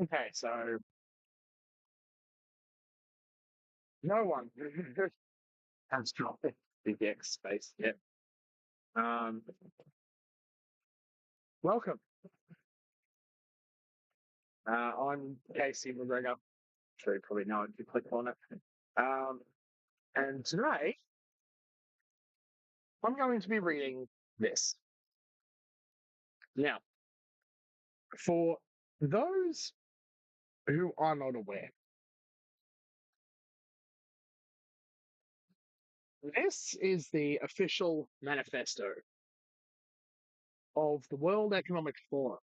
Okay, so no one has dropped the X space yet. Um, Welcome. I'm Casey McGregor. I'm sure you probably know it if you click on it. Um, and today I'm going to be reading this. Now, for those who are not aware, this is the official manifesto of the World Economic Forum,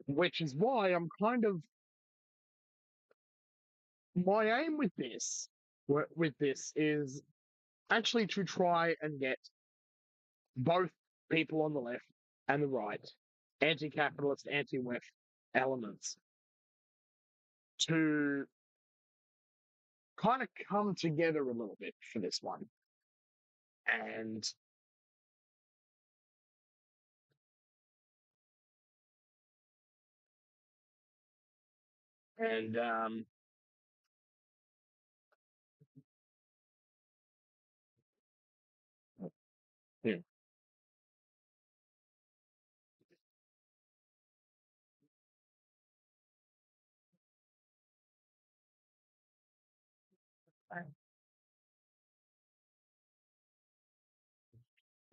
which is why I'm kind of my aim with this is actually to try and get both people on the left and the right, anti-capitalist, anti-left elements, to kind of come together a little bit for this one. And and yeah,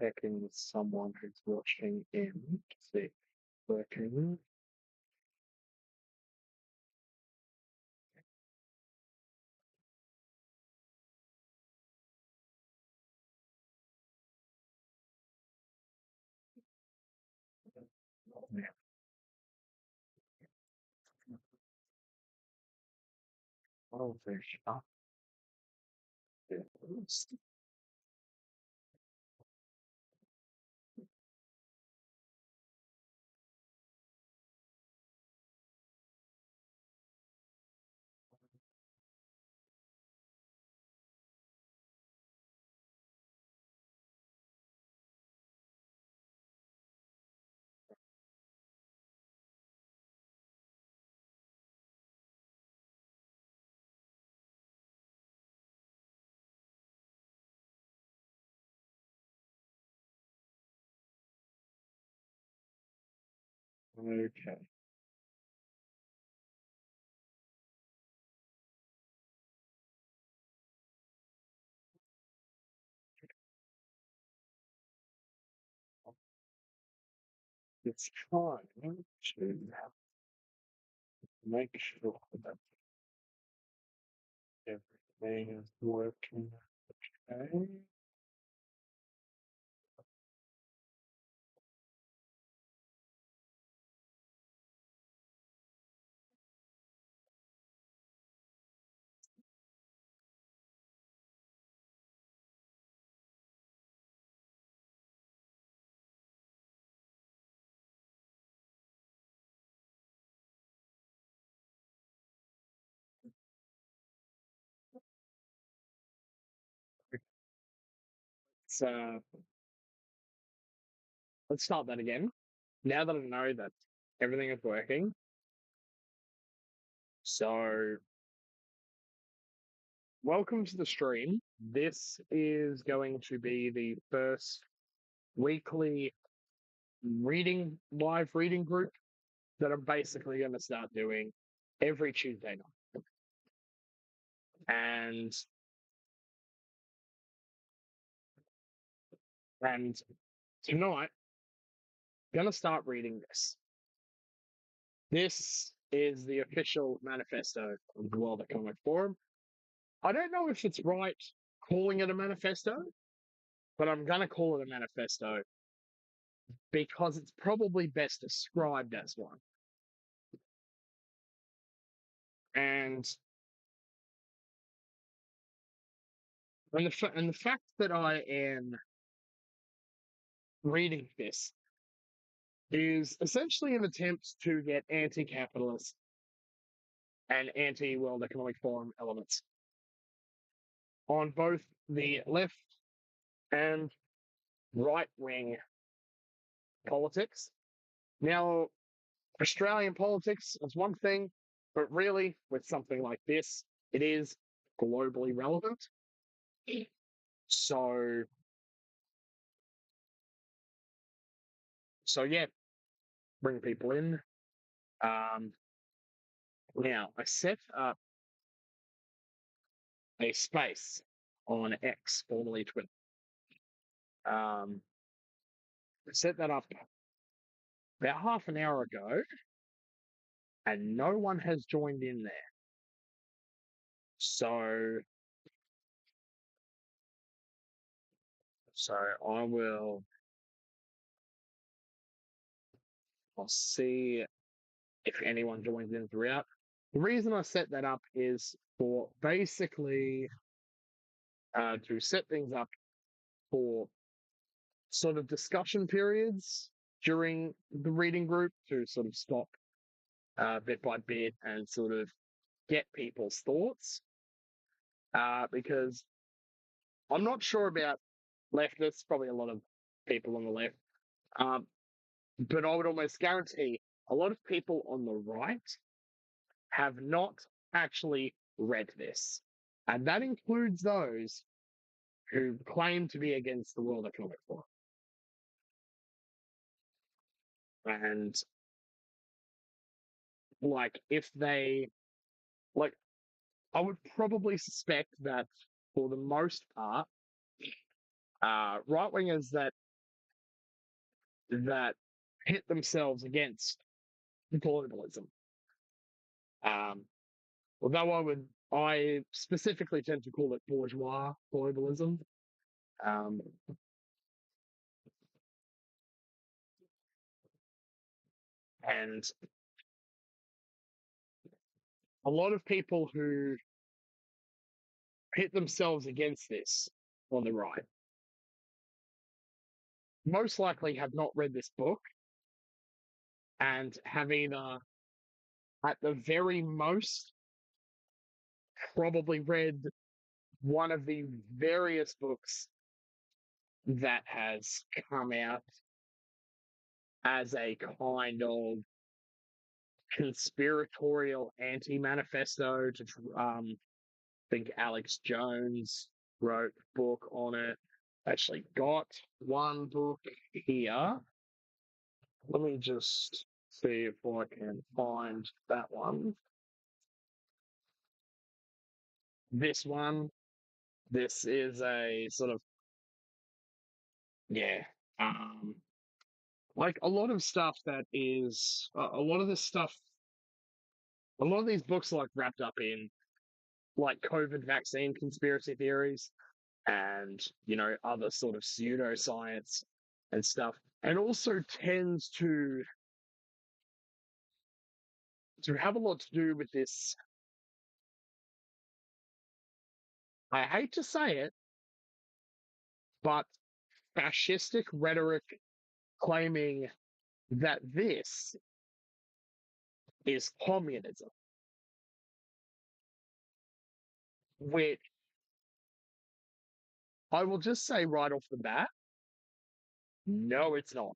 checking someone who's watching in to see working. Yeah. Oh, fish up. Okay. It's trying to make sure that everything is working okay. So let's start that again. Now that I know that everything is working, so welcome to the stream. This is going to be the first weekly live reading group that I'm basically going to start doing every Tuesday night. And and tonight, I'm going to start reading this. This is the official manifesto of the World Economic Forum. I don't know if it's right calling it a manifesto, but I'm going to call it a manifesto because it's probably best described as one. And the fact that I am reading this is essentially an attempt to get anti-capitalist and anti-World Economic Forum elements on both the left and right wing politics Now, Australian politics is one thing, but really, with something like this, it is globally relevant. So, so yeah, bring people in. Um, Now, I set up a space on X, formerly Twitter. Um, I set that up about half an hour ago, and no one has joined in there. So, so I will. I'll see if anyone joins in throughout. The reason I set that up is for basically to set things up for sort of discussion periods during the reading group to sort of stop bit by bit and sort of get people's thoughts. Because I'm not sure about leftists, probably a lot of people on the left, um, but I would almost guarantee a lot of people on the right have not actually read this. And that includes those who claim to be against the World Economic Forum. And like, if they, like, I would probably suspect that for the most part, right wingers that hit themselves against colonialism. Um, Although I specifically tend to call it bourgeois colonialism. Um, and a lot of people who hit themselves against this on the right most likely have not read this book and have either, at the very most, probably read one of the various books that has come out as a kind of conspiratorial anti-manifesto to think Alex Jones wrote a book on it. Actually got one book here. Let me just see if I can find that one. This one. This is a sort of, yeah. Um like a lot of stuff that is a lot of this stuff, a lot of these books like wrapped up in like COVID vaccine conspiracy theories and, other sort of pseudoscience and stuff. And also tends to have a lot to do with this. I hate to say it, but fascistic rhetoric claiming that this is communism, which I will just say right off the bat, no, it's not.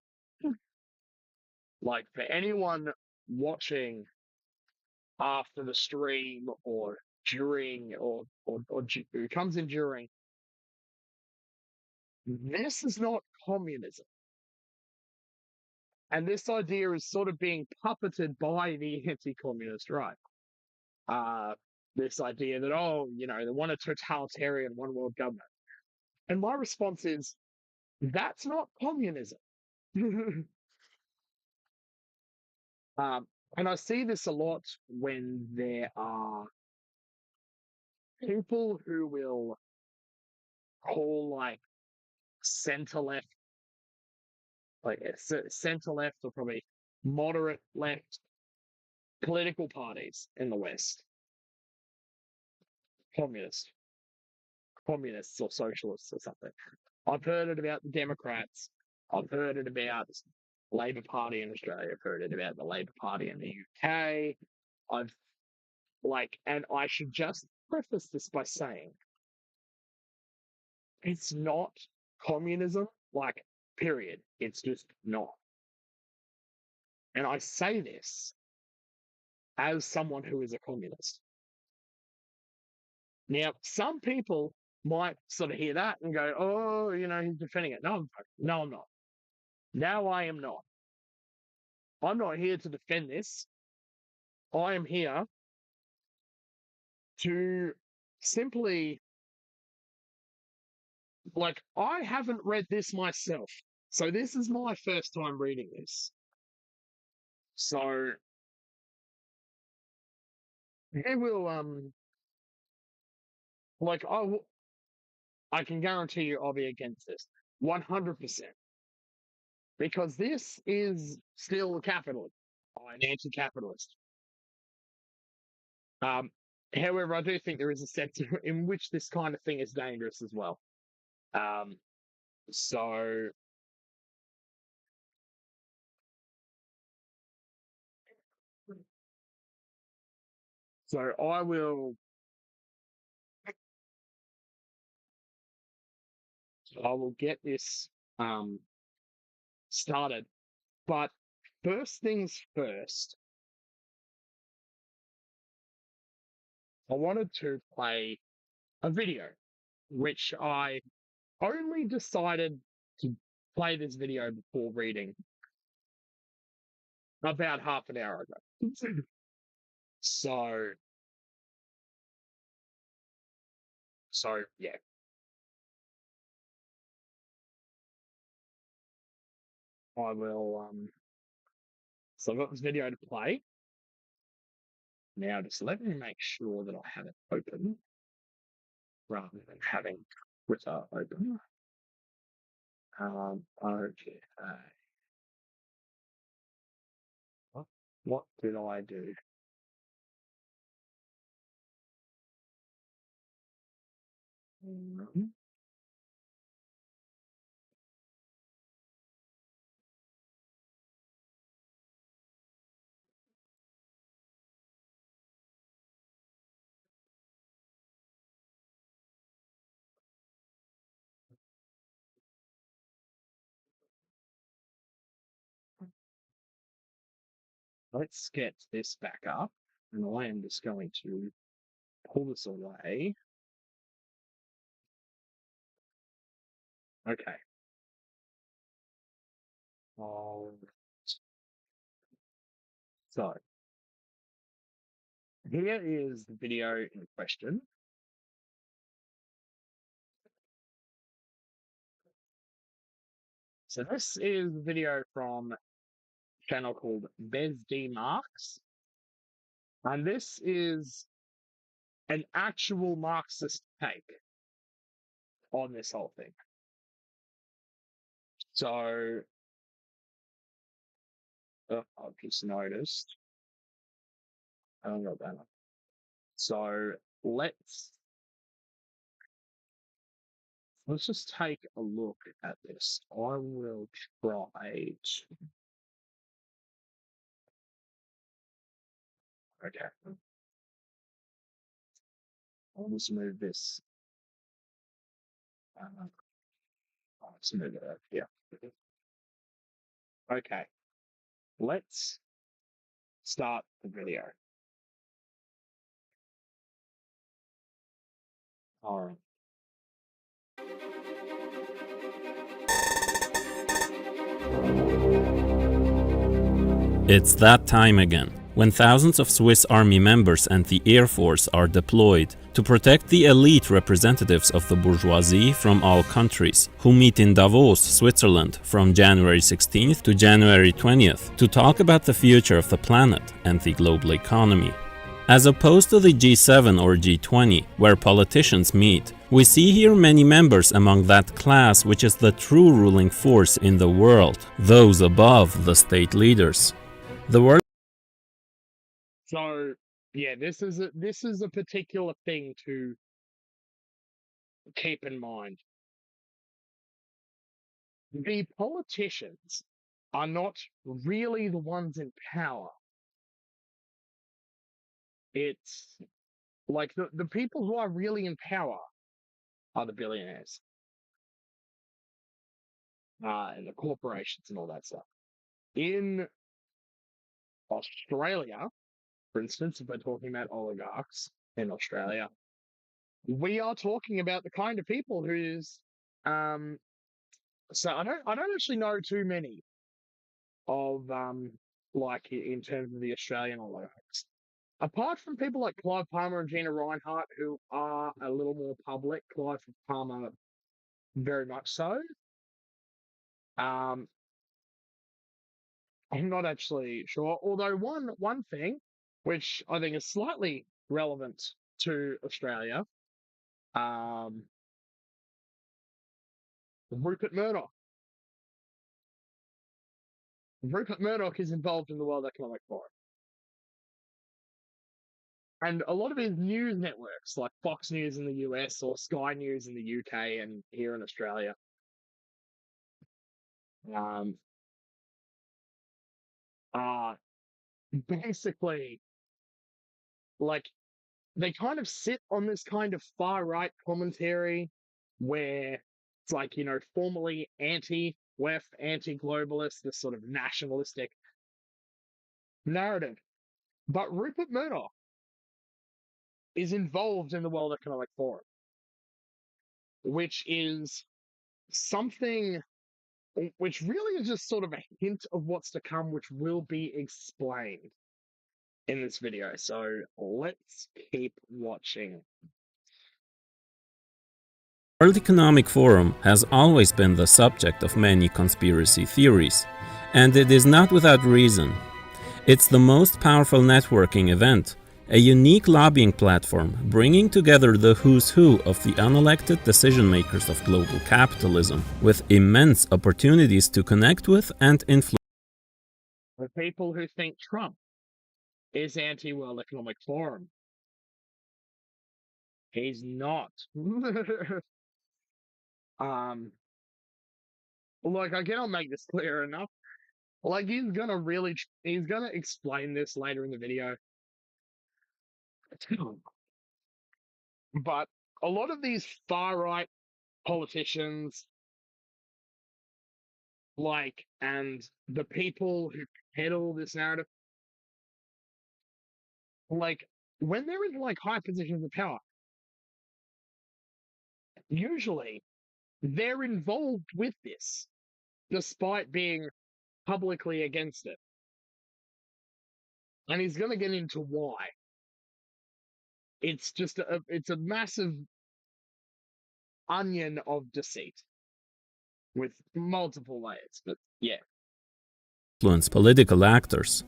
Like, for anyone watching after the stream or during or who comes in during, this is not communism. And this idea is sort of being puppeted by the anti-communist right. Uh, this idea that, oh, they want a totalitarian one world government. And my response is, that's not communism. um, and I see this a lot when there are people who will call like center left, like center left or probably moderate left political parties in the West communist, communists or socialists or something. I've heard it about the Democrats. I've heard it about the Labor Party in Australia. I've heard it about the Labor Party in the UK. I've and I should just preface this by saying it's not communism, period. It's just not. And I say this as someone who is a communist. Now, some people might sort of hear that and go, oh, he's defending it. No, I'm not. No, I am not. I'm not here to defend this. I am here to simply, I haven't read this myself. So this is my first time reading this. So it will, I can guarantee you I'll be against this 100%, because this is still capitalist. I'm an anti-capitalist. Um, However, I do think there is a sector in which this kind of thing is dangerous as well. Um, so, so I will get this started. But first things first, I wanted to play a video, which I only decided to play this video before reading about half an hour ago. So, yeah, I will. So I've got this video to play now. Just let me make sure that I have it open rather than having Twitter open. Okay. What did I do? Mhm. Let's get this back up, and I am just going to pull this away. Okay. So here is the video in question. So this is a video from a channel called Besd Marx, and this is an actual Marxist take on this whole thing. So I've just noticed. I don't got that. So let's just take a look at this. I will try to. Okay. I'll just move this. Let's move it over here. Okay. Let's start the video. All right. It's that time again, when thousands of Swiss Army members and the Air Force are deployed to protect the elite representatives of the bourgeoisie from all countries, who meet in Davos, Switzerland from January 16th to January 20th to talk about the future of the planet and the global economy. As opposed to the G7 or G20, where politicians meet, we see here many members among that class which is the true ruling force in the world, those above the state leaders. The word. So yeah, this is a particular thing to keep in mind. The politicians are not really the ones in power. It's like the people who are really in power are the billionaires, and the corporations and all that stuff. In Australia, for instance, if we're talking about oligarchs in Australia, we are talking about the kind of people who's um so I don't actually know too many of like in terms of the Australian oligarchs. Apart from people like Clive Palmer and Gina Reinhart, who are a little more public, Clive Palmer very much so. Um, I'm not actually sure. Although one thing, which I think is slightly relevant to Australia, um, Rupert Murdoch. Rupert Murdoch is involved in the World Economic Forum. And a lot of his news networks, like Fox News in the US or Sky News in the UK and here in Australia, um, are basically like they kind of sit on this kind of far right commentary where it's like, formally anti WEF, anti globalist, this sort of nationalistic narrative. But Rupert Murdoch is involved in the World Economic Forum, which is something which really is just sort of a hint of what's to come, which will be explained in this video. So let's keep watching. The World Economic Forum has always been the subject of many conspiracy theories, and it is not without reason. It's the most powerful networking event, a unique lobbying platform bringing together the who's who of the unelected decision makers of global capitalism, with immense opportunities to connect with and influence. The people who think Trump is anti-World Economic Forum. He's not. um, Look, I cannot make this clear enough. Like, he's gonna explain this later in the video. But a lot of these far right politicians, and the people who peddle this narrative, like, when they're in like high positions of power, usually they're involved with this, despite being publicly against it. And he's going to get into why. It's a massive onion of deceit with multiple layers. But yeah. Influence political actors.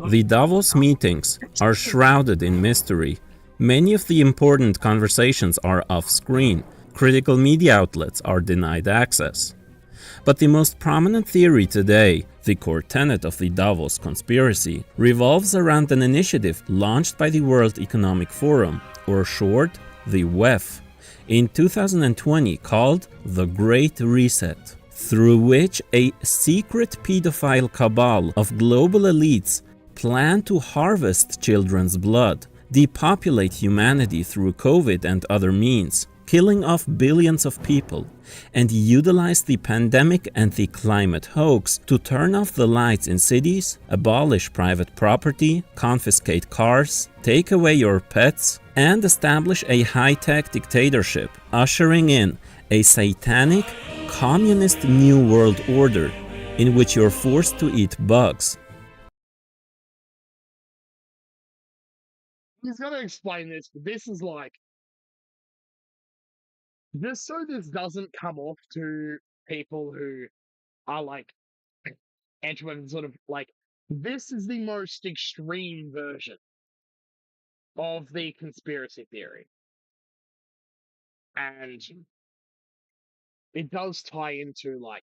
The Davos meetings are shrouded in mystery. Many of the important conversations are off-screen. Critical media outlets are denied access. But the most prominent theory today, the core tenet of the Davos conspiracy, revolves around an initiative launched by the World Economic Forum, or short, the WEF, in 2020 called the Great Reset, through which a secret pedophile cabal of global elites plan to harvest children's blood, depopulate humanity through COVID and other means, killing off billions of people, and utilize the pandemic and the climate hoax to turn off the lights in cities, abolish private property, confiscate cars, take away your pets, and establish a high-tech dictatorship, ushering in a satanic, communist new world order in which you're forced to eat bugs. He's going to explain this, but this is like, just so this doesn't come off to people who are like anti sort of like, this is the most extreme version of the conspiracy theory. And it does tie into like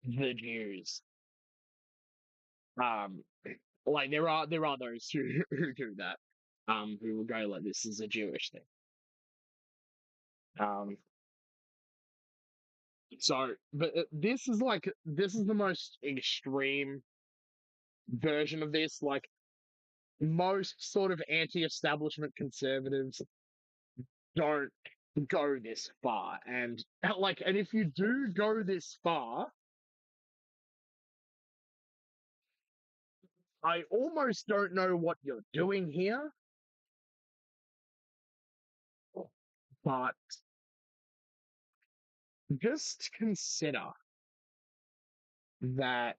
the Jews. Um, like there are those who do that, who will go like this is a Jewish thing. Um, but this is the most extreme version of this. Like most sort of anti-establishment conservatives don't go this far, and if you do go this far, I almost don't know what you're doing here, but just consider that,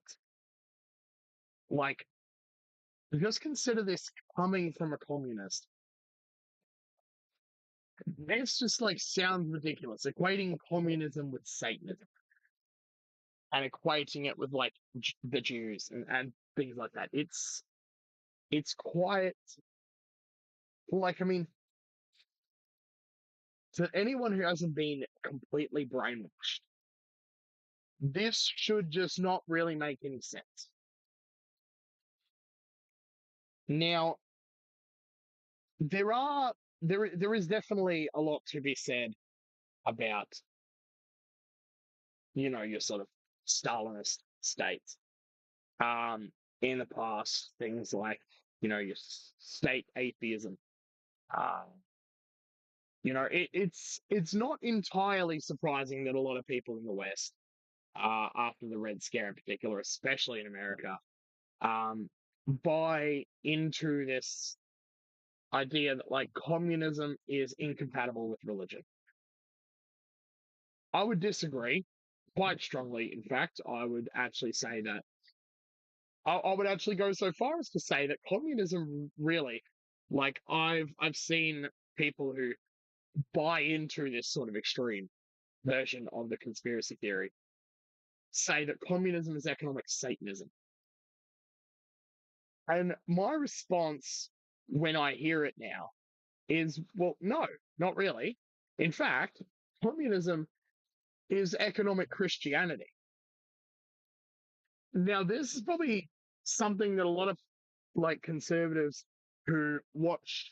like, just consider this coming from a communist. This just like sounds ridiculous, equating communism with Satanism and equating it with like the Jews and things like that. It's quite like, I mean, to anyone who hasn't been completely brainwashed, this should just not really make any sense. Now, there are there is definitely a lot to be said about, your sort of Stalinist states. In the past, things like, your state atheism. Uh, it's not entirely surprising that a lot of people in the West, after the Red Scare in particular, especially in America, um, buy into this idea that like communism is incompatible with religion. I would disagree quite strongly. In fact, I would actually say that I would actually go so far as to say that communism really, like I've seen people who buy into this sort of extreme version of the conspiracy theory say that communism is economic Satanism. And my response when I hear it now is, well, no, not really. In fact, communism is economic Christianity. Now, this is probably something that a lot of like conservatives who watch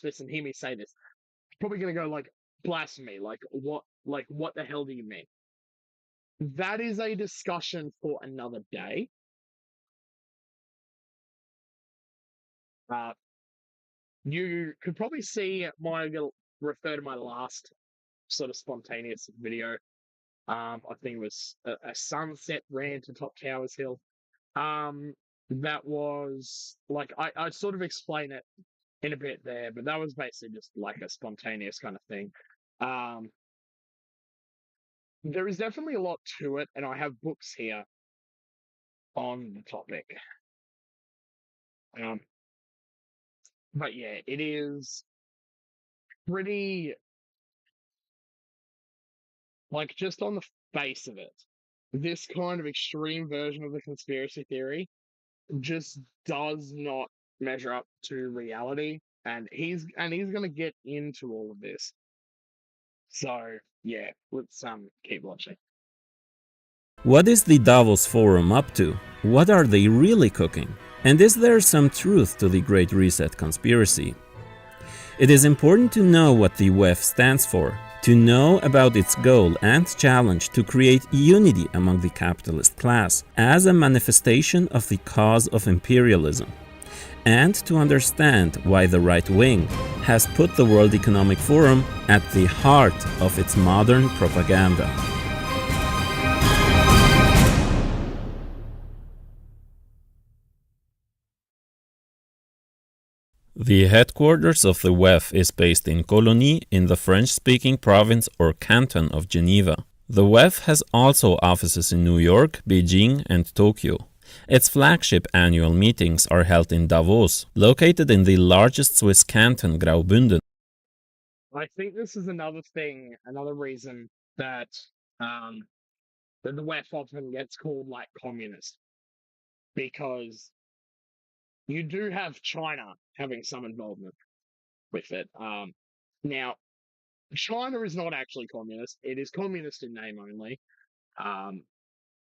this and hear me say this probably going to go like blasphemy. Like what the hell do you mean? That is a discussion for another day. Uh, you could probably see refer to my last sort of spontaneous video. I think it was a sunset rant atop Towers Hill. Um, that was like I sort of explain it in a bit there, but that was basically just like a spontaneous kind of thing. Um, there is definitely a lot to it, and I have books here on the topic. Um, but yeah, it is pretty like just on the face of it, this kind of extreme version of the conspiracy theory just does not measure up to reality, and he's going to get into all of this. So yeah, let's keep watching. What is the Davos Forum up to? What are they really cooking? And is there some truth to the Great Reset conspiracy? It is important to know what the WEF stands for, to know about its goal and challenge to create unity among the capitalist class as a manifestation of the cause of imperialism, and to understand why the right wing has put the World Economic Forum at the heart of its modern propaganda. The headquarters of the WEF is based in Coligny in the French-speaking province or canton of Geneva. The WEF has also offices in New York, Beijing, and Tokyo. Its flagship annual meetings are held in Davos, located in the largest Swiss canton, Graubünden. I think this is another reason that that the WEF often gets called like communist, because you do have China having some involvement with it. Now, China is not actually communist. It is communist in name only. Um,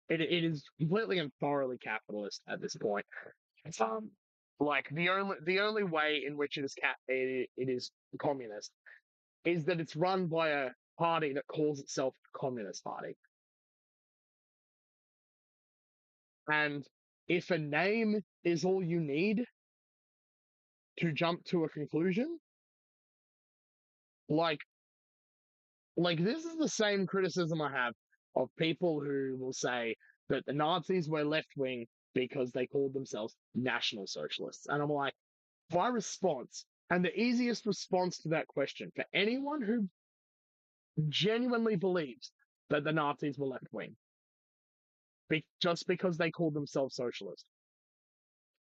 it is completely and thoroughly capitalist at this point. It's, like the only way in which it is communist is that it's run by a party that calls itself the Communist Party. And if a name is all you need to jump to a conclusion, like this is the same criticism I have of people who will say that the Nazis were left wing because they called themselves National Socialists. And I'm like, my response, and the easiest response to that question for anyone who genuinely believes that the Nazis were left wing, just because they called themselves socialist.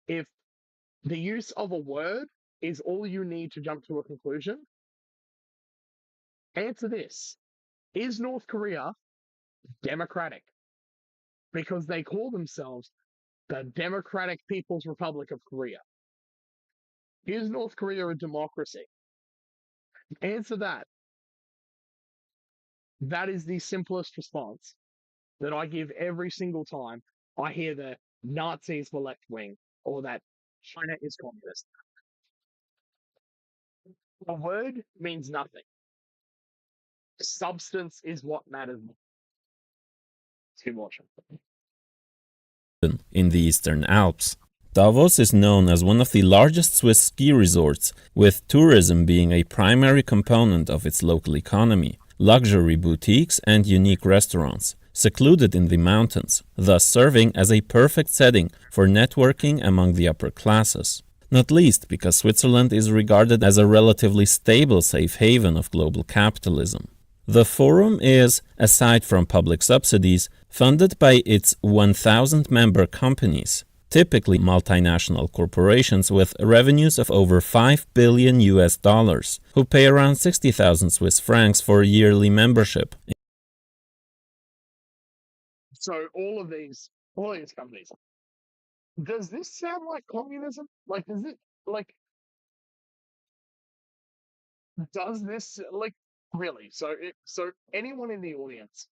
If the use of a word is all you need to jump to a conclusion, answer this. Is North Korea democratic? Because they call themselves the Democratic People's Republic of Korea. Is North Korea a democracy? Answer that. That is the simplest response that I give every single time I hear the Nazis were left wing or that China is communist. A word means nothing. Substance is what matters. Too much. In the Eastern Alps. Davos is known as one of the largest Swiss ski resorts, with tourism being a primary component of its local economy, luxury boutiques and unique restaurants, secluded in the mountains, thus serving as a perfect setting for networking among the upper classes. Not least because Switzerland is regarded as a relatively stable safe haven of global capitalism. The forum is, aside from public subsidies, funded by its 1,000 member companies, typically multinational corporations with revenues of over $5 billion, who pay around 60,000 Swiss francs for yearly membership. So all these companies. Does this sound like communism? Like, does it like? Does this like really? So anyone in the audience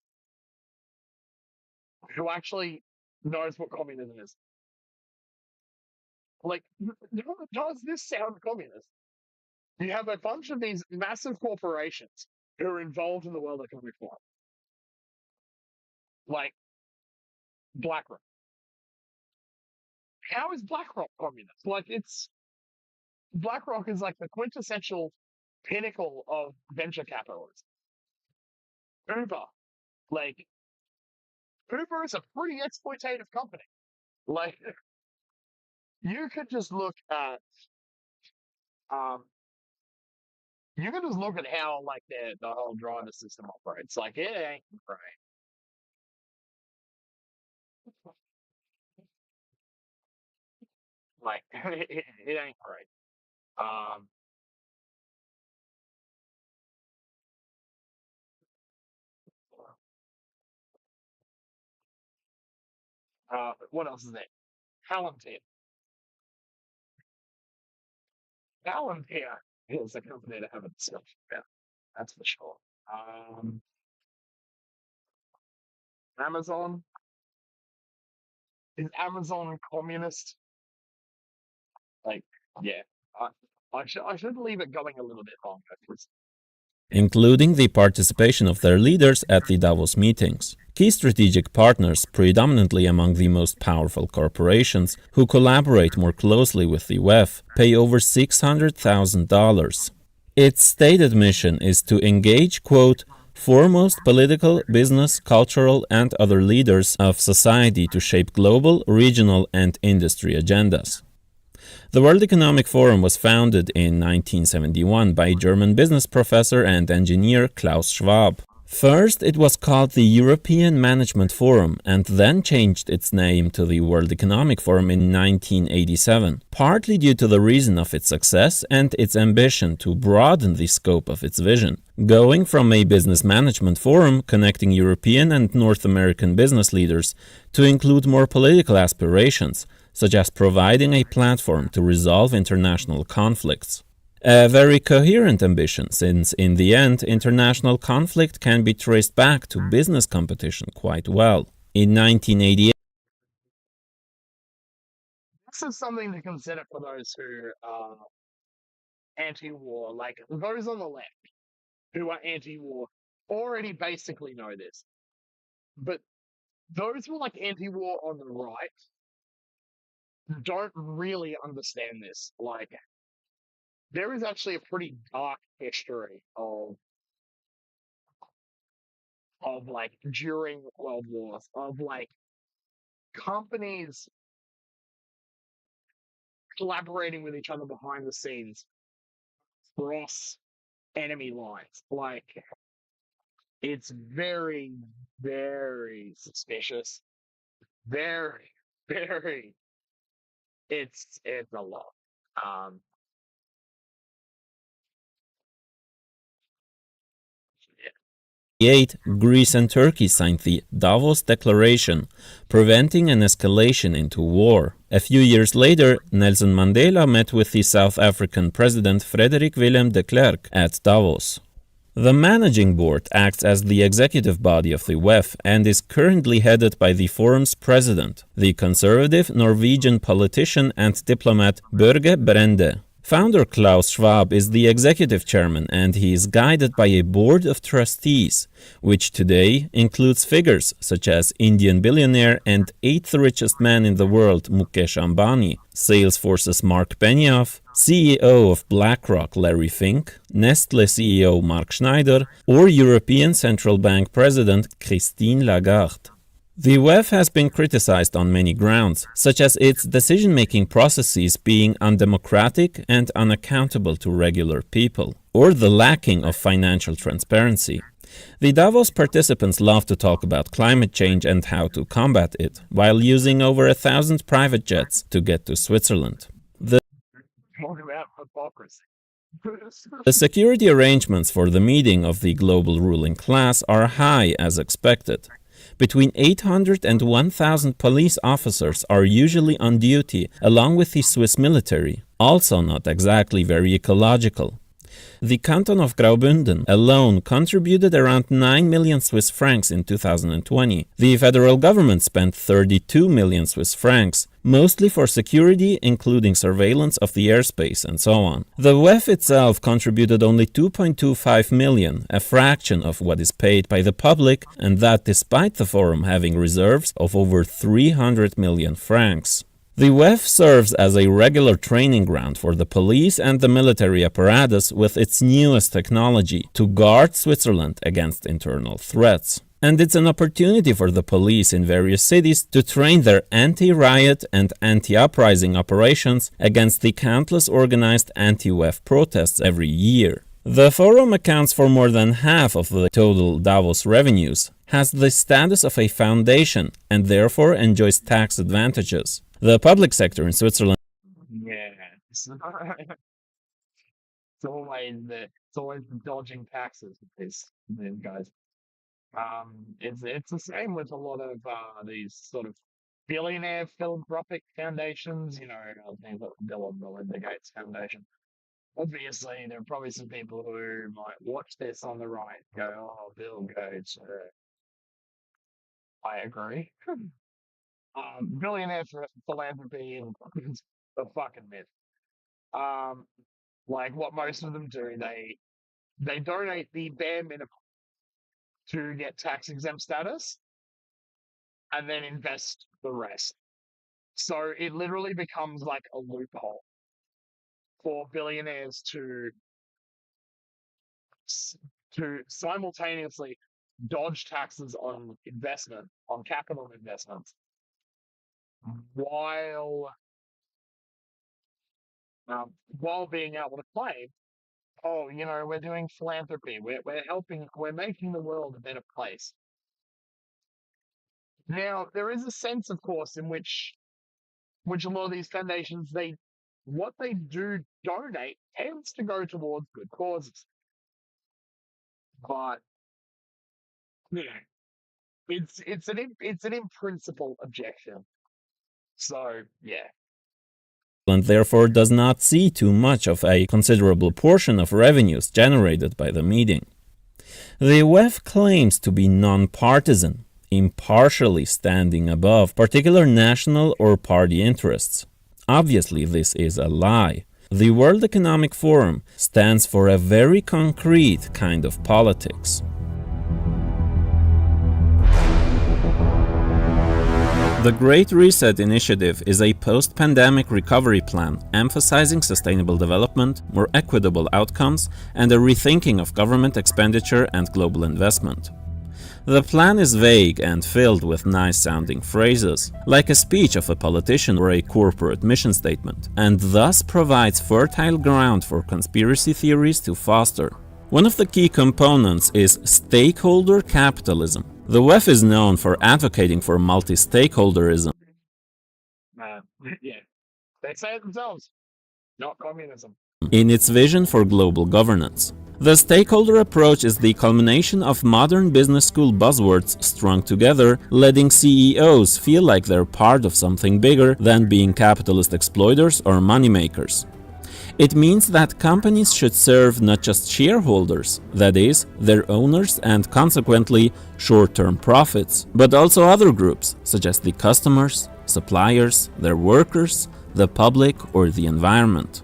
who actually knows what communism is, like, does this sound communist? You have a bunch of these massive corporations who are involved in the world economic forum, like BlackRock. How is BlackRock communist? Like, it's BlackRock is like the quintessential pinnacle of venture capitalism. Uber, like Uber is a pretty exploitative company. Like, you could just look at um you can just look at how like the whole driver system operates. Like, it ain't right. Like, it ain't right. Um, what else is there? Palantir. Palantir is a company to have a discussion about. That's for sure. Um, Amazon, is Amazon communist? Like, yeah. I, I should leave it going a little bit longer. Including the participation of their leaders at the Davos meetings. Key strategic partners, predominantly among the most powerful corporations, who collaborate more closely with the WEF, pay over $600,000. Its stated mission is to engage, quote, foremost political, business, cultural, and other leaders of society to shape global, regional, and industry agendas. The World Economic Forum was founded in 1971 by German business professor and engineer Klaus Schwab. First, it was called the European Management Forum and then changed its name to the World Economic Forum in 1987, partly due to the reason of its success and its ambition to broaden the scope of its vision, going from a business management forum connecting European and North American business leaders to include more political aspirations, such as providing a platform to resolve international conflicts. A very coherent ambition, since in the end, international conflict can be traced back to business competition quite well. In 1988, This is something to consider for those who are anti-war. Like, those on the left who are anti-war already basically know this. But those who are like anti-war on the right don't really understand this. Like, there is actually a pretty dark history of like during World Wars of like companies collaborating with each other behind the scenes, cross enemy lines. Like, it's very, very suspicious. Very, very. It's a lot. Um, Greece and Turkey signed the Davos Declaration, preventing an escalation into war. A few years later, Nelson Mandela met with the South African President Frederick Willem de Klerk at Davos. The Managing Board acts as the executive body of the WEF and is currently headed by the forum's president, the conservative Norwegian politician and diplomat Børge Brende. Founder Klaus Schwab is the executive chairman, and he is guided by a board of trustees, which today includes figures such as Indian billionaire and eighth richest man in the world Mukesh Ambani, Salesforce's Mark Benioff, CEO of BlackRock Larry Fink, Nestle CEO Mark Schneider, or European Central Bank President Christine Lagarde. The WEF has been criticized on many grounds, such as its decision-making processes being undemocratic and unaccountable to regular people, or the lacking of financial transparency. The Davos participants love to talk about climate change and how to combat it, while using over 1,000 private jets to get to Switzerland. Talk about hypocrisy. The security arrangements for the meeting of the global ruling class are high as expected. Between 800 and 1,000 police officers are usually on duty, along with the Swiss military, also not exactly very ecological. The canton of Graubünden alone contributed around 9 million Swiss francs in 2020. The federal government spent 32 million Swiss francs, mostly for security, including surveillance of the airspace and so on. The WEF itself contributed only 2.25 million, a fraction of what is paid by the public, and that despite the forum having reserves of over 300 million francs. The WEF serves as a regular training ground for the police and the military apparatus with its newest technology to guard Switzerland against internal threats. And it's an opportunity for the police in various cities to train their anti-riot and anti-uprising operations against the countless organized anti-WEF protests every year. The forum accounts for more than half of the total Davos revenues, has the status of a foundation, and therefore enjoys tax advantages. The public sector in Switzerland It's always dodging taxes with these guys. It's the same with a lot of these sort of billionaire philanthropic foundations. Things like the Bill and Melinda Gates Foundation. Obviously, there are probably some people who might watch this on the right and go, "Oh, Bill Gates." I agree. Billionaire philanthropy is a fucking myth. Like what most of them do, they donate the bare minimum to get tax exempt status and then invest the rest. So it literally becomes like a loophole for billionaires to simultaneously dodge taxes on investment, on capital investments, while being able to claim, "Oh, we're doing philanthropy. We're helping. We're making the world a better place." Now, there is a sense, of course, in which a lot of these foundations, what they do donate tends to go towards good causes. But it's an in principle objection. So yeah. and therefore does not see too much of a considerable portion of revenues generated by the meeting. The WEF claims to be non-partisan, impartially standing above particular national or party interests. Obviously, this is a lie. The World Economic Forum stands for a very concrete kind of politics. The Great Reset Initiative is a post-pandemic recovery plan emphasizing sustainable development, more equitable outcomes, and a rethinking of government expenditure and global investment. The plan is vague and filled with nice-sounding phrases, like a speech of a politician or a corporate mission statement, and thus provides fertile ground for conspiracy theories to foster. One of the key components is stakeholder capitalism. The WEF is known for advocating for multi-stakeholderism. Yeah, they say it themselves. Not communism. In its vision for global governance. The stakeholder approach is the culmination of modern business school buzzwords strung together, letting CEOs feel like they're part of something bigger than being capitalist exploiters or moneymakers. It means that companies should serve not just shareholders, that is, their owners and consequently short-term profits, but also other groups such as the customers, suppliers, their workers, the public or the environment.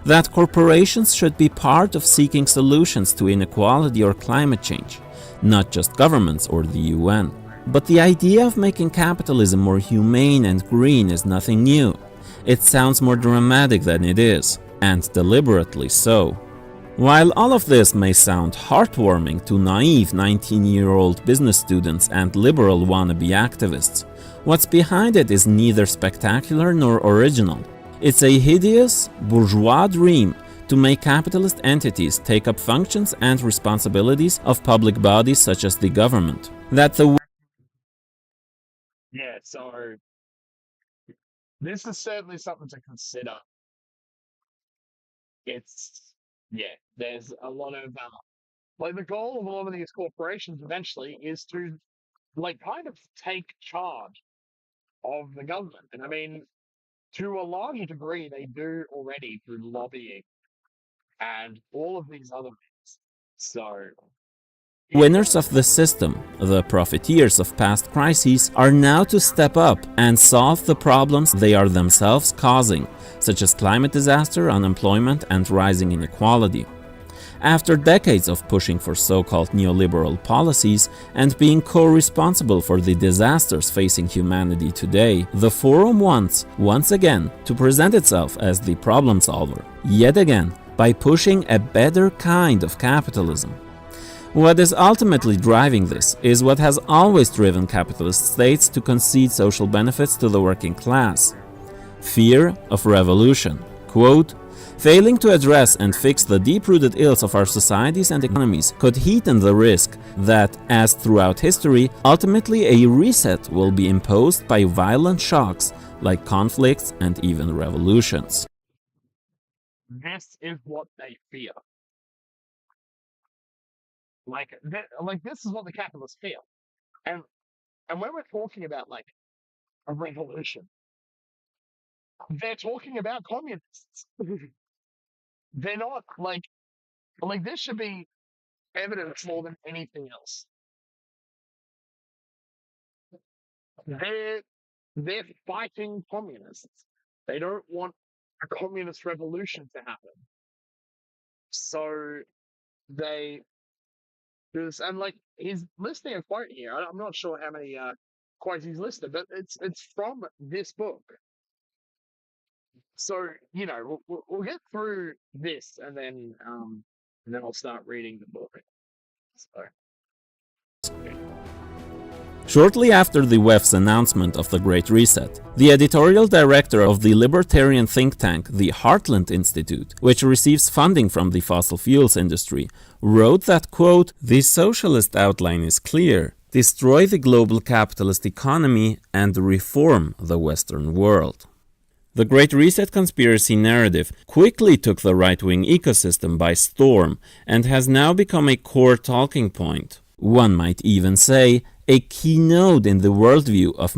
That corporations should be part of seeking solutions to inequality or climate change, not just governments or the UN. But the idea of making capitalism more humane and green is nothing new. It sounds more dramatic than it is, and deliberately so. While all of this may sound heartwarming to naive 19-year-old business students and liberal wannabe activists, what's behind it is neither spectacular nor original. It's a hideous, bourgeois dream to make capitalist entities take up functions and responsibilities of public bodies such as the government. That the Yeah, so this is certainly something to consider. There's a lot of, like the goal of a lot of these corporations eventually is to, like, kind of take charge of the government. And I mean, to a large degree, they do already through lobbying and all of these other things. So, winners of the system, the profiteers of past crises, are now to step up and solve the problems they are themselves causing, such as climate disaster, unemployment, and rising inequality. After decades of pushing for so-called neoliberal policies and being co-responsible for the disasters facing humanity today, the Forum wants, once again, to present itself as the problem solver, yet again, by pushing a better kind of capitalism. What is ultimately driving this is what has always driven capitalist states to concede social benefits to the working class: fear of revolution. Quote, failing to address and fix the deep-rooted ills of our societies and economies could heighten the risk that, as throughout history, ultimately a reset will be imposed by violent shocks like conflicts and even revolutions. this is what they fear. This is what the capitalists feel. And when we're talking about like a revolution, they're talking about communists. They're not like this should be evidence more than anything else. They're fighting communists. They don't want a communist revolution to happen. So they do this, and like he's listing a quote here. I'm not sure how many quotes he's listed, but it's from this book. So we'll get through this, and then I'll start reading the book. So. Shortly after the WEF's announcement of the Great Reset, the editorial director of the libertarian think tank, the Heartland Institute, which receives funding from the fossil fuels industry, wrote that, quote, the socialist outline is clear: destroy the global capitalist economy and reform the Western world. The Great Reset conspiracy narrative quickly took the right-wing ecosystem by storm and has now become a core talking point. One might even say a keynote in the worldview of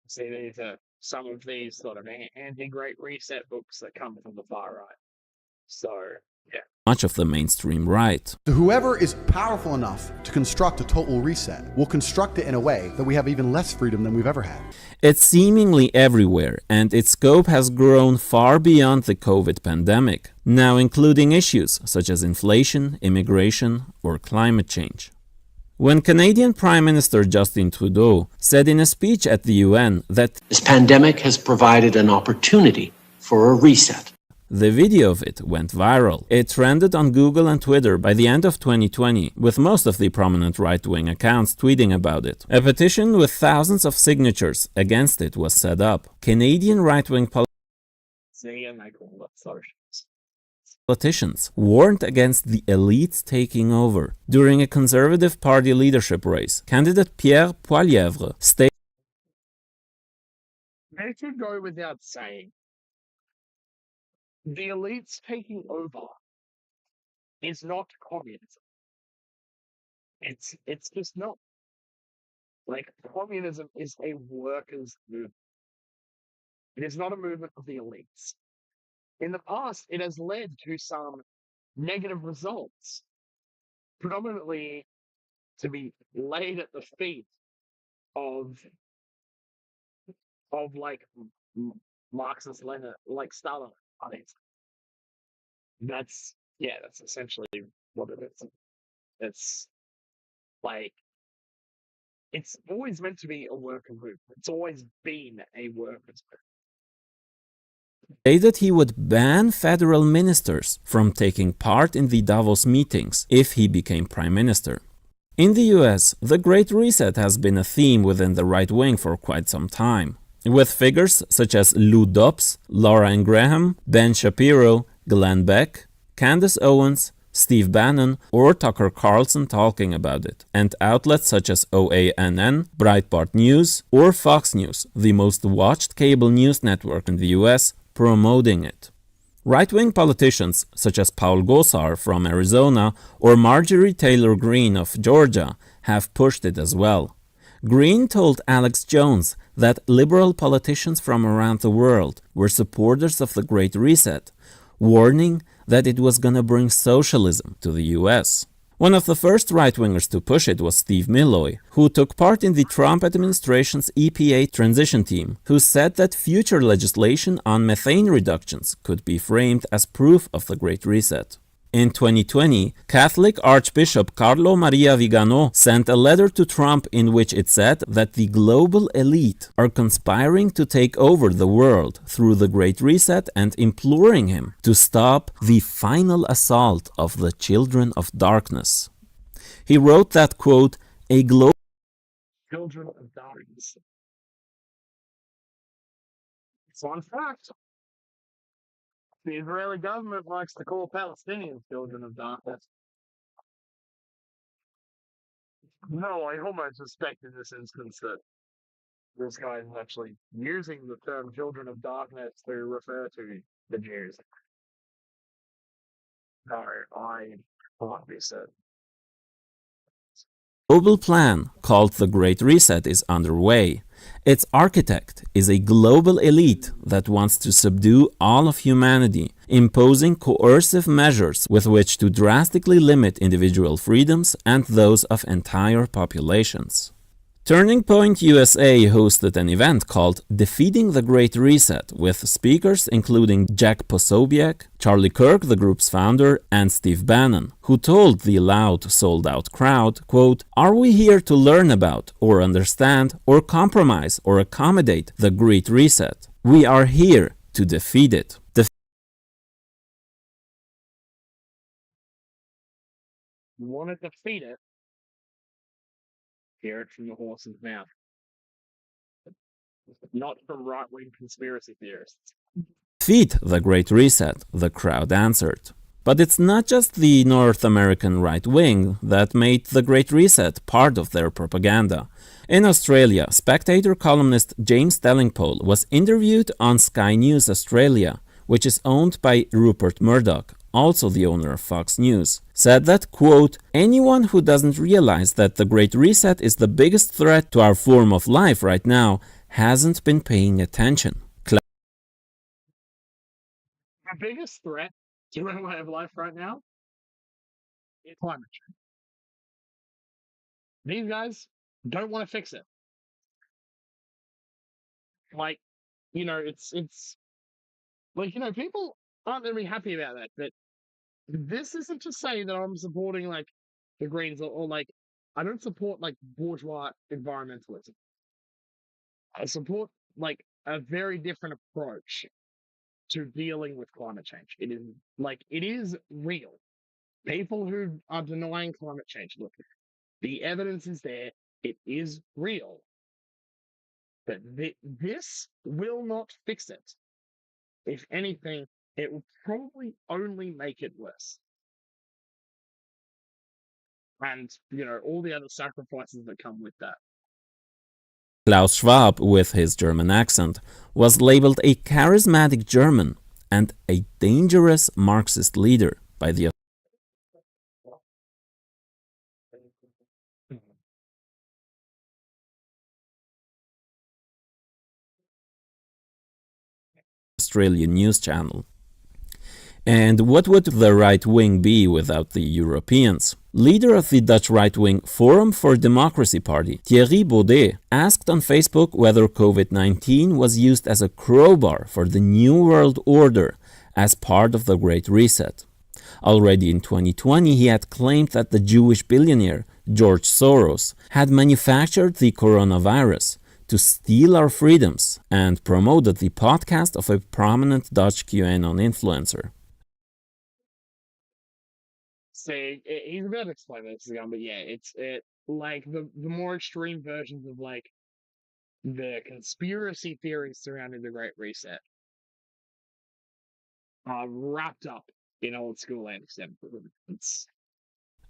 See, these are some of these sort of anti-Great Reset books that come from the far right. So, yeah. Much of the mainstream right. Whoever is powerful enough to construct a total reset will construct it in a way that we have even less freedom than we've ever had. It's seemingly everywhere, and its scope has grown far beyond the COVID pandemic, now including issues such as inflation, immigration, or climate change. When Canadian Prime Minister Justin Trudeau said in a speech at the UN that this pandemic has provided an opportunity for a reset. The video of it went viral. It trended on Google and Twitter by the end of 2020, with most of the prominent right-wing accounts tweeting about it. A petition with thousands of signatures against it was set up. Canadian right-wing politicians warned against the elites taking over. During a Conservative Party leadership race, candidate Pierre Poilievre stated, It should go without saying, the elites taking over is not communism. It's just not. Like, communism is a workers' movement. It is not a movement of the elites. In the past, it has led to some negative results, predominantly to be laid at the feet of like Marxist Lenin, like Stalin. That's essentially what it is. It's like, it's always meant to be a worker movement. It's always been a workers' movement. Stated he would ban federal ministers from taking part in the Davos meetings if he became prime minister. In the US, the Great Reset has been a theme within the right wing for quite some time, with figures such as Lou Dobbs, Laura Ingraham, Ben Shapiro, Glenn Beck, Candace Owens, Steve Bannon or Tucker Carlson talking about it, and outlets such as OANN, Breitbart News or Fox News, the most watched cable news network in the US, promoting it. Right-wing politicians such as Paul Gosar from Arizona or Marjorie Taylor Greene of Georgia have pushed it as well. Greene told Alex Jones that liberal politicians from around the world were supporters of the Great Reset, warning that it was gonna bring socialism to the US. One of the first right-wingers to push it was Steve Milloy, who took part in the Trump administration's EPA transition team, who said that future legislation on methane reductions could be framed as proof of the Great Reset. In 2020, Catholic Archbishop Carlo Maria Vigano sent a letter to Trump in which it said that the global elite are conspiring to take over the world through the Great Reset and imploring him to stop the final assault of the children of darkness. He wrote that, quote, a global Children of darkness. Fun fact. The Israeli government likes to call Palestinians children of darkness. No, I almost suspect in this instance that this guy is actually using the term children of darkness to refer to the Jews. No, I can't be certain. global plan called the Great Reset is underway. Its architect is a global elite that wants to subdue all of humanity, imposing coercive measures with which to drastically limit individual freedoms and those of entire populations. Turning Point USA hosted an event called Defeating the Great Reset with speakers including Jack Posobiec, Charlie Kirk, the group's founder, and Steve Bannon, who told the loud, sold-out crowd, quote, are we here to learn about, or understand, or compromise, or accommodate the Great Reset? We are here to defeat it. You want to defeat it? Hear it from the horse's mouth. Not from right-wing conspiracy theorists. Defeat the Great Reset, the crowd answered. But it's not just the North American right wing that made the Great Reset part of their propaganda. In Australia, Spectator columnist James Delingpole was interviewed on Sky News Australia, which is owned by Rupert Murdoch, also the owner of Fox News, said that, quote, anyone who doesn't realize that the Great Reset is the biggest threat to our form of life right now hasn't been paying attention. The biggest threat to our way of life right now is climate change. These guys don't want to fix it. Like, it's like, people aren't going to be happy about that, but this isn't to say that I'm supporting like the Greens or like I don't support like bourgeois environmentalism. I support like a very different approach to dealing with climate change. It is real. People who are denying climate change, look, the evidence is there. It is real. But this will not fix it. If anything, it will probably only make it worse. And, all the other sacrifices that come with that. Klaus Schwab, with his German accent, was labeled a charismatic German and a dangerous Marxist leader by the Australian news channel. And what would the right wing be without the Europeans? Leader of the Dutch right-wing Forum for Democracy Party, Thierry asked on Facebook whether COVID-19 was used as a crowbar for the New World Order as part of the Great Reset. Already in 2020, he had claimed that the Jewish billionaire George Soros had manufactured the coronavirus to steal our freedoms and promoted the podcast of a prominent Dutch QAnon influencer. See, he's about to explain this again, but yeah, it's like the more extreme versions of like the conspiracy theories surrounding the Great Reset are wrapped up in old school anti-Semitism.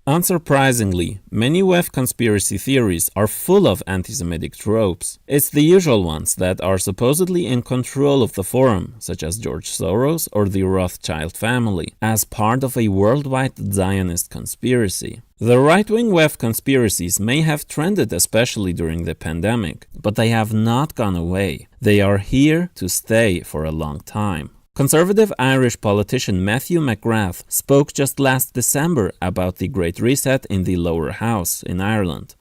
Unsurprisingly, many web conspiracy theories are full of anti-Semitic tropes. It's the usual ones that are supposedly in control of the forum, such as George Soros or the Rothschild family, as part of a worldwide Zionist conspiracy. The right-wing web conspiracies may have trended especially during the pandemic, but they have not gone away. They are here to stay for a long time. Conservative Irish politician Matthew McGrath spoke just last December about the Great Reset in the Lower House in Ireland.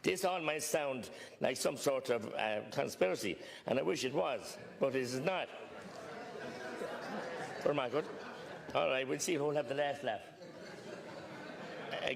This all might sound like some sort of conspiracy, and I wish it was, but it is not. For my good. All right, we'll see who'll have the last laugh.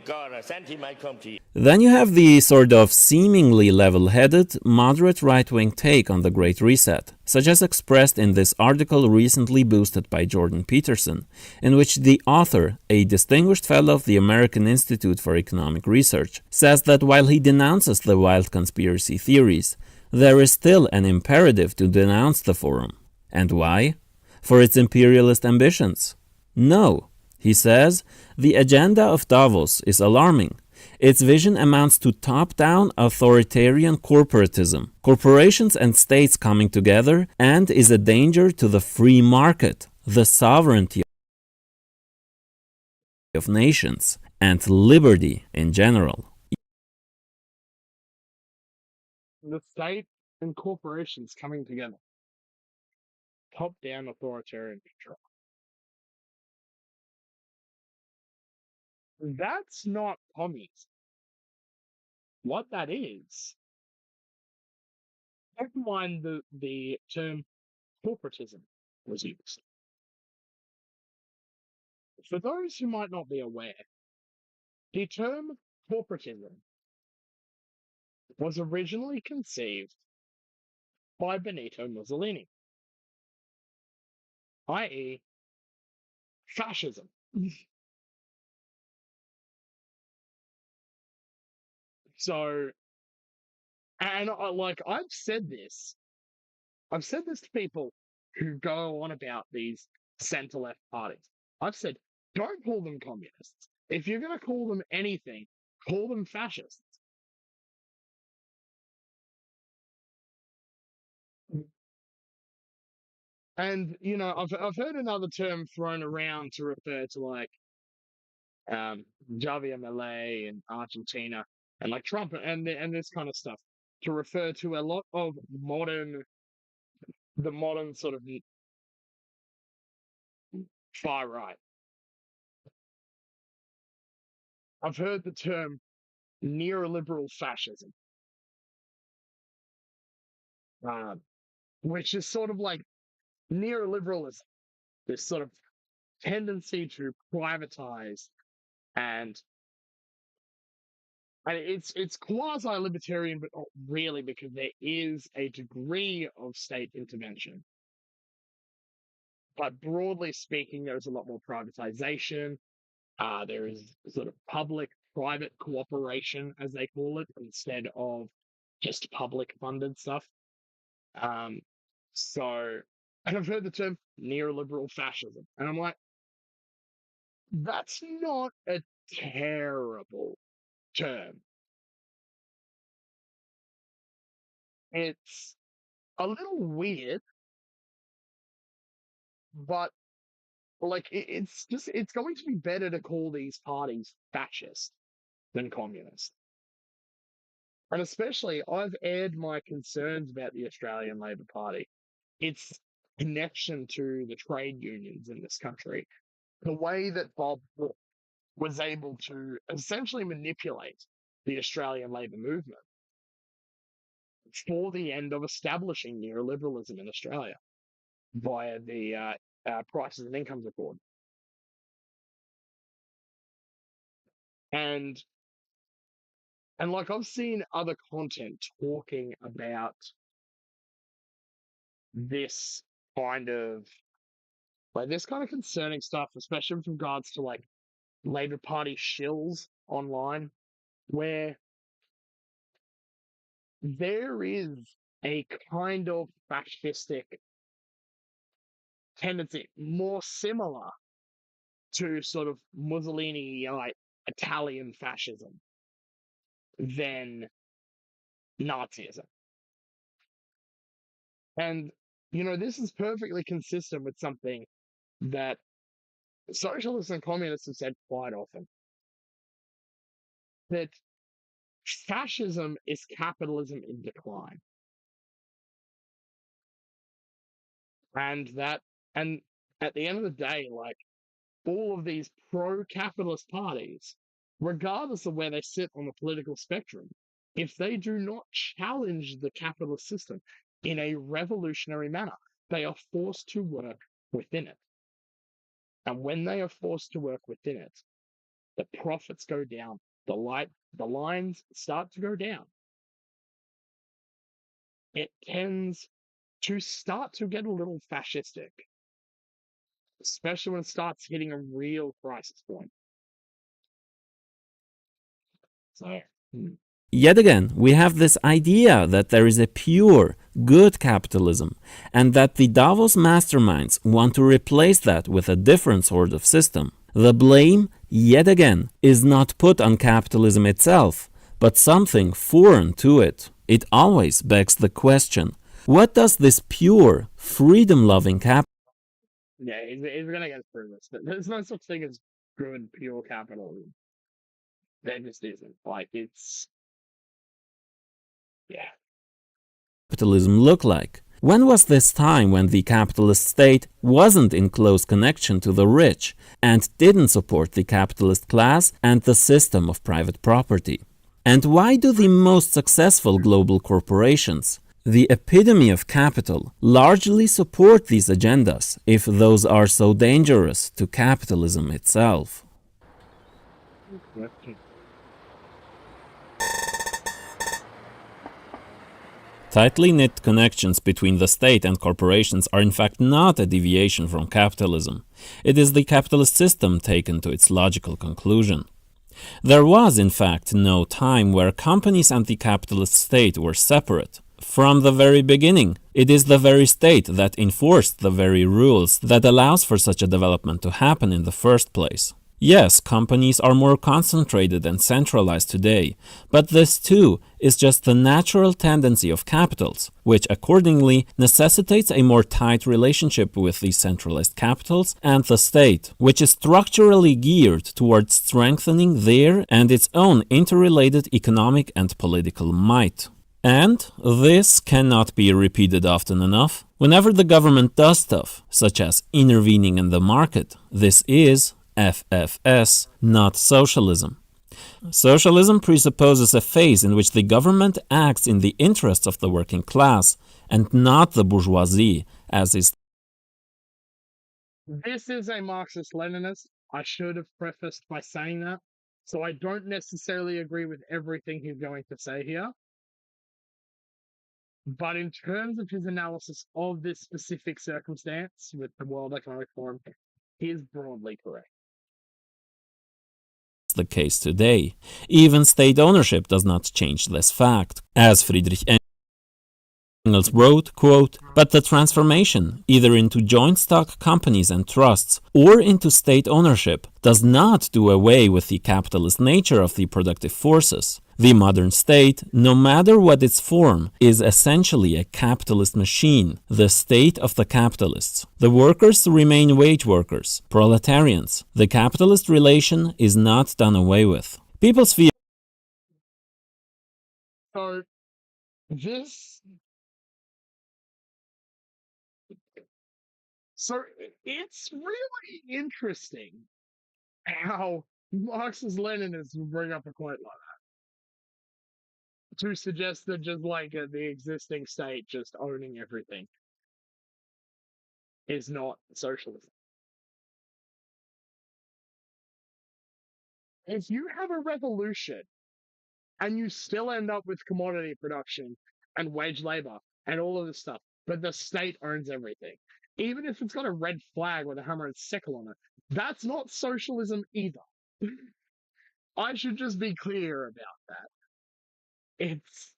God, Santi might come to you. Then you have the sort of seemingly level-headed, moderate right-wing take on the Great Reset, such as expressed in this article recently boosted by Jordan Peterson, in which the author, a distinguished fellow of the American Institute for Economic Research, says that while he denounces the wild conspiracy theories, there is still an imperative to denounce the forum. And why? For its imperialist ambitions? No. He says, the agenda of Davos is alarming. Its vision amounts to top-down authoritarian corporatism, corporations and states coming together, and is a danger to the free market, the sovereignty of nations, and liberty in general. The state and corporations coming together. Top-down authoritarian control. That's not communism. What that is, never mind the term corporatism was used. For those who might not be aware, the term corporatism was originally conceived by Benito Mussolini, i.e., fascism. So, and I've said this to people who go on about these centre-left parties. I've said, don't call them communists. If you're going to call them anything, call them fascists. And, I've heard another term thrown around to refer to like Javier Milei in Argentina and like Trump and this kind of stuff to refer to a lot of the modern sort of far right. I've heard the term neoliberal fascism, which is sort of like neoliberalism, this sort of tendency to privatize and it's quasi-libertarian, but not really, because there is a degree of state intervention. But broadly speaking, there's a lot more privatization. There is sort of public-private cooperation, as they call it, instead of just public-funded stuff. Um, so, and I've heard the term neoliberal fascism, and I'm like, that's not a terrible term. It's a little weird, but like it's going to be better to call these parties fascist than communist. And especially, I've aired my concerns about the Australian Labor Party, its connection to the trade unions in this country, the way that Bob Hawke was able to essentially manipulate the Australian labour movement for the end of establishing neoliberalism in Australia via the Prices and Incomes Accord. And like I've seen other content talking about this kind of this kind of concerning stuff, especially with regards to like Labor Party shills online, where there is a kind of fascistic tendency, more similar to sort of Mussolini, like Italian fascism, than Nazism. And, this is perfectly consistent with something that socialists and communists have said quite often, that fascism is capitalism in decline. And at the end of the day, like all of these pro-capitalist parties, regardless of where they sit on the political spectrum, if they do not challenge the capitalist system in a revolutionary manner, they are forced to work within it. And when they are forced to work within it, the profits go down, the lines start to go down. It tends to start to get a little fascistic, especially when it starts hitting a real crisis point. So, Yet again, we have this idea that there is a pure, good capitalism, and that the Davos masterminds want to replace that with a different sort of system. The blame, yet again, is not put on capitalism itself, but something foreign to it. It always begs the question, what does this pure, freedom-loving capitalism... Yeah, he's gonna get through this. There's no such thing as good, pure capitalism. There just isn't. Like, it's... Yeah. Capitalism look like? When was this time when the capitalist state wasn't in close connection to the rich and didn't support the capitalist class and the system of private property? And why do the most successful global corporations, the epitome of capital, largely support these agendas if those are so dangerous to capitalism itself? Tightly knit connections between the state and corporations are in fact not a deviation from capitalism. It is the capitalist system taken to its logical conclusion. There was, in fact, no time where companies and the capitalist state were separate. From the very beginning, it is the very state that enforced the very rules that allows for such a development to happen in the first place. Yes, companies are more concentrated and centralized today, but this too is just the natural tendency of capitals, which accordingly necessitates a more tight relationship with the centralized capitals and the state, which is structurally geared towards strengthening their and its own interrelated economic and political might. And this cannot be repeated often enough. Whenever the government does stuff, such as intervening in the market, this is FFS, not socialism. Socialism presupposes a phase in which the government acts in the interests of the working class and not the bourgeoisie, as is. This is a Marxist-Leninist. I should have prefaced by saying that. So I don't necessarily agree with everything he's going to say here. But in terms of his analysis of this specific circumstance with the World Economic Forum, he is broadly correct. The case today. Even state ownership does not change this fact. As Friedrich Engels wrote, quote, "But the transformation, either into joint stock companies and trusts or into state ownership, does not do away with the capitalist nature of the productive forces. The modern state, no matter what its form, is essentially a capitalist machine, the state of the capitalists. The workers remain wage workers, proletarians. The capitalist relation is not done away with." People's fear. So this, so it's really interesting how Marxist Leninists bring up a quote like that to suggest that just like the existing state just owning everything is not socialism. If you have a revolution and you still end up with commodity production and wage labor and all of this stuff, but the state owns everything, even if it's got a red flag with a hammer and sickle on it, that's not socialism either. I should just be clear about that. It's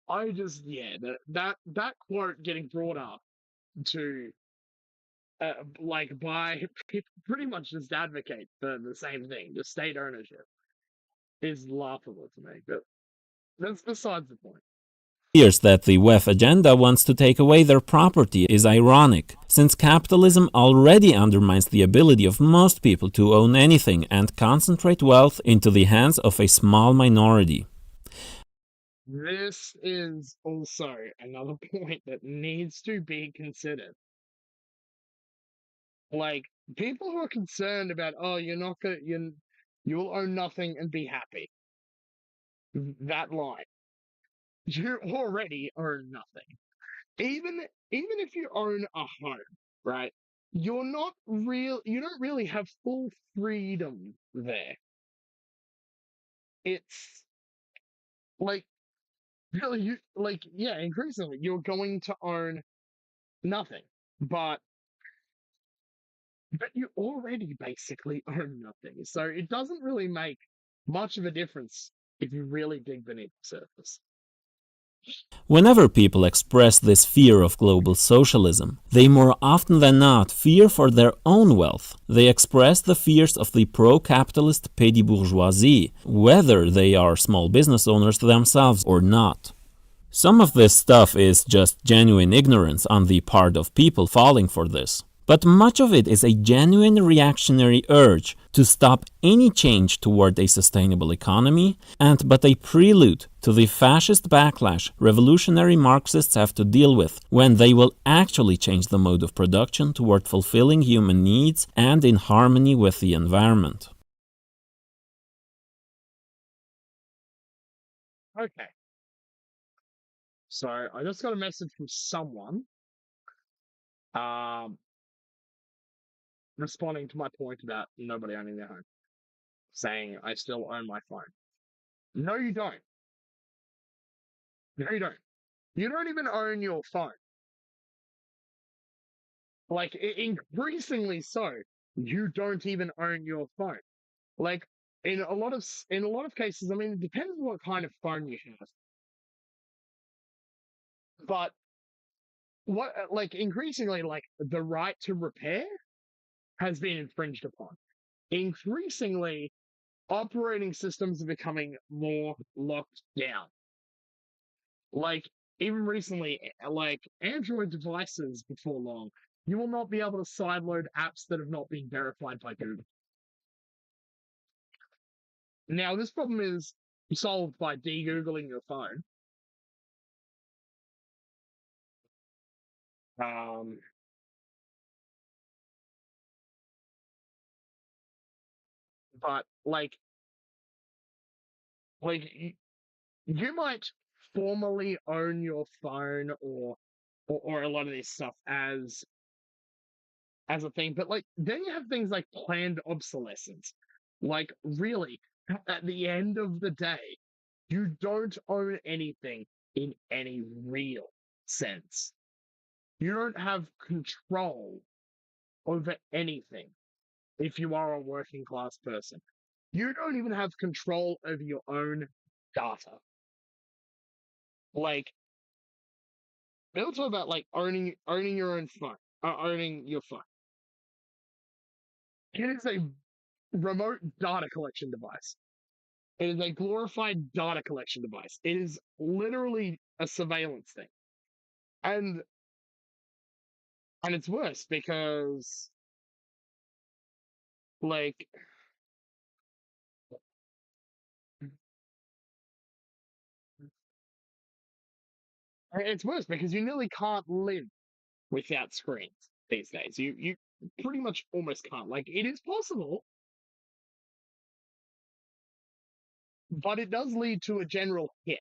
I just yeah that quote getting brought up to like by people pretty much just advocate for the same thing, the state ownership, is laughable to me. But that's besides the point. Fears that the WEF agenda wants to take away their property is ironic, since capitalism already undermines the ability of most people to own anything and concentrate wealth into the hands of a small minority. This is also another point that needs to be considered. Like, people who are concerned about, oh, you'll own nothing and be happy. That line. You already own nothing. Even if you own a home, right? You don't really have full freedom there. It's like really increasingly you're going to own nothing. But you already basically own nothing. So it doesn't really make much of a difference if you really dig beneath the surface. Whenever people express this fear of global socialism, they more often than not fear for their own wealth. They express the fears of the pro-capitalist petty bourgeoisie, whether they are small business owners themselves or not. Some of this stuff is just genuine ignorance on the part of people falling for this. But much of it is a genuine reactionary urge to stop any change toward a sustainable economy, but a prelude to the fascist backlash revolutionary Marxists have to deal with when they will actually change the mode of production toward fulfilling human needs and in harmony with the environment. Okay. So I just got a message from someone responding to my point about nobody owning their home, saying I still own my phone. No, you don't. No, you don't. You don't even own your phone. Like, increasingly so, you don't even own your phone. Like, in a lot of cases, I mean, it depends on what kind of phone you have. But increasingly, like, the right to repair has been infringed upon. Increasingly, operating systems are becoming more locked down. Like, even recently, like Android devices before long, you will not be able to sideload apps that have not been verified by Google. Now, this problem is solved by de-Googling your phone. But you might formally own your phone or a lot of this stuff as a thing, but like then you have things like planned obsolescence. Like really, at the end of the day, You don't own anything in any real sense. You don't have control over anything if you are a working class person. You don't even have control over your own data. Like, they don't talk about like owning your own phone, owning your phone. It is a remote data collection device. It is a glorified data collection device. It is literally a surveillance thing. And it's worse because like it's worse because you nearly can't live without screens these days. You pretty much almost can't. Like it is possible, but it does lead to a general hit,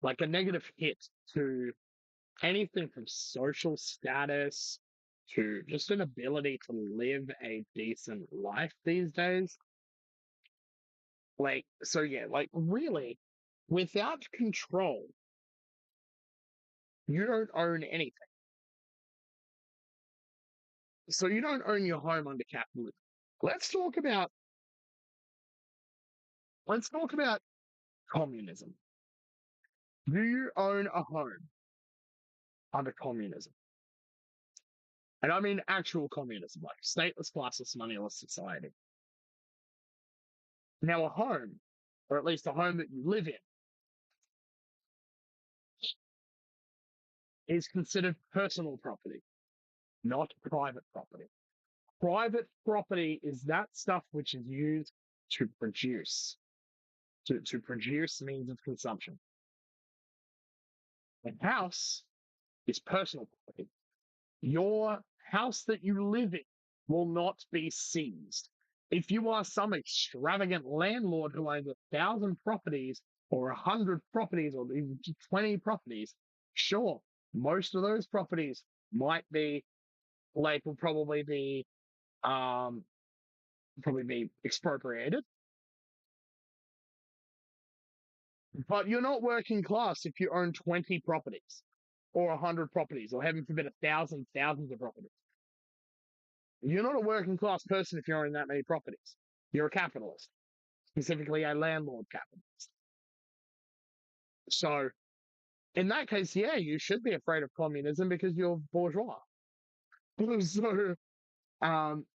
like a negative hit to anything from social status to just an ability to live a decent life these days. Like, so yeah, like really, without control, you don't own anything. So you don't own your home under capitalism. Let's talk about let's talk about communism. Do you own a home under communism? And I mean actual communism, like stateless, classless, moneyless society. Now, a home, or at least a home that you live in, is considered personal property, not private property. Private property is that stuff which is used to produce, to produce means of consumption. A house is personal property. Your house that you live in will not be seized. If you are some extravagant landlord who owns 1,000 properties or 100 properties or even 20 properties, sure, most of those properties might be like will probably be expropriated. But you're not working class if you own 20 properties or 100 properties or heaven forbid thousands of properties. You're not a working class person if you own that many properties. You're a capitalist, specifically a landlord capitalist. So in that case, yeah, you should be afraid of communism because you're bourgeois. So, um,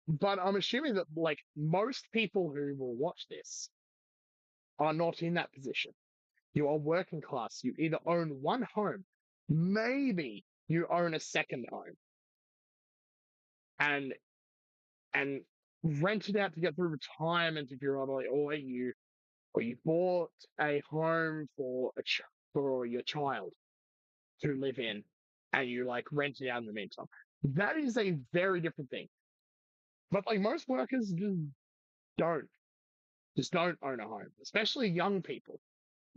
but I'm assuming that like most people who will watch this are not in that position. You are working class. You either own one home, maybe you own a second home, and and rent it out to get through retirement if you're elderly, or you bought a home for your child to live in, and you like rent it out in the meantime. That is a very different thing. But like most workers don't just don't own a home, especially young people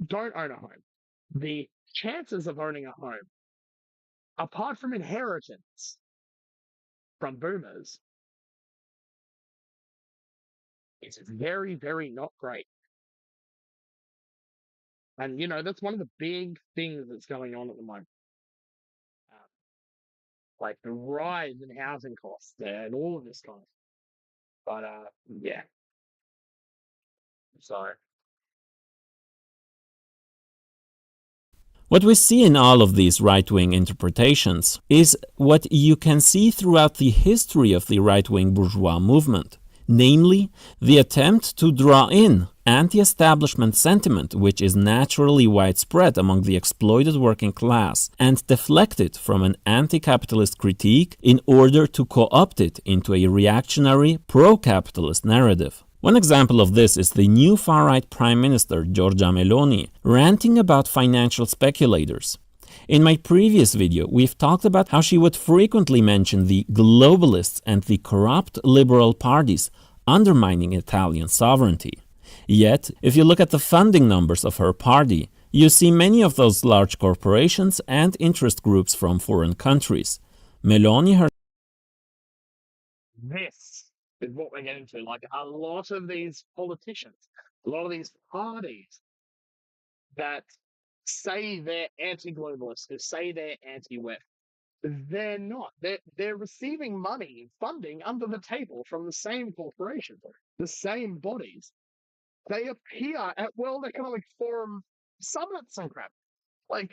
don't own a home. The chances of owning a home, apart from inheritance from boomers, is very, very not great. And you know, that's one of the big things that's going on at the moment. Um, like the rise in housing costs and all of this kind of stuff. But yeah. So What we see in all of these right-wing interpretations is what you can see throughout the history of the right-wing bourgeois movement, namely the attempt to draw in anti-establishment sentiment which is naturally widespread among the exploited working class and deflect it from an anti-capitalist critique in order to co-opt it into a reactionary pro-capitalist narrative. One example of this is the new far-right Prime Minister Giorgia Meloni ranting about financial speculators. In my previous video, we've talked about how she would frequently mention the globalists and the corrupt liberal parties undermining Italian sovereignty. Yet, if you look at the funding numbers of her party, you see many of those large corporations and interest groups from foreign countries. Meloni herself. this is what we're getting to. Like a lot of these politicians, A lot of these parties that say they're anti-globalist, who say they're anti-West, they're not. They're receiving money, funding under the table from the same corporations, the same bodies. They appear at World Economic Forum summits and crap. Like,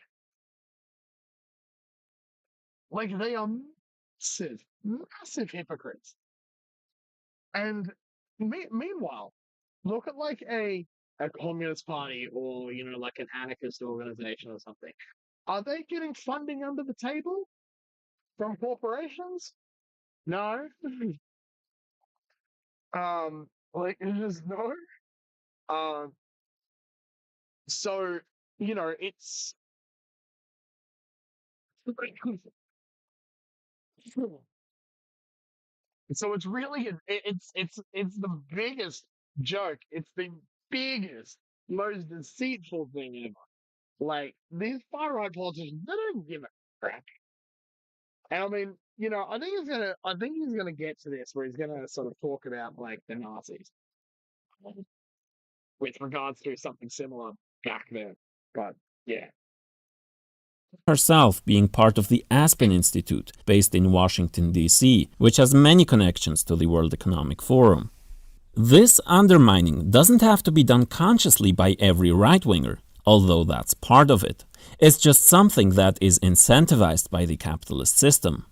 they are massive hypocrites. And meanwhile, look at like a communist party or like an anarchist organization or something. Are they getting funding under the table from corporations? No. Like it is no. Um, so it's so it's really it's the biggest joke. It's the biggest, most deceitful thing ever. Like these far right politicians, they don't give a crap. And I mean, I think he's gonna get to this where he's gonna sort of talk about like the Nazis with regards to something similar back then. But yeah. Herself being part of the Aspen Institute, based in Washington, D.C., which has many connections to the World Economic Forum. This undermining doesn't have to be done consciously by every right-winger, although that's part of it. It's just something that is incentivized by the capitalist system.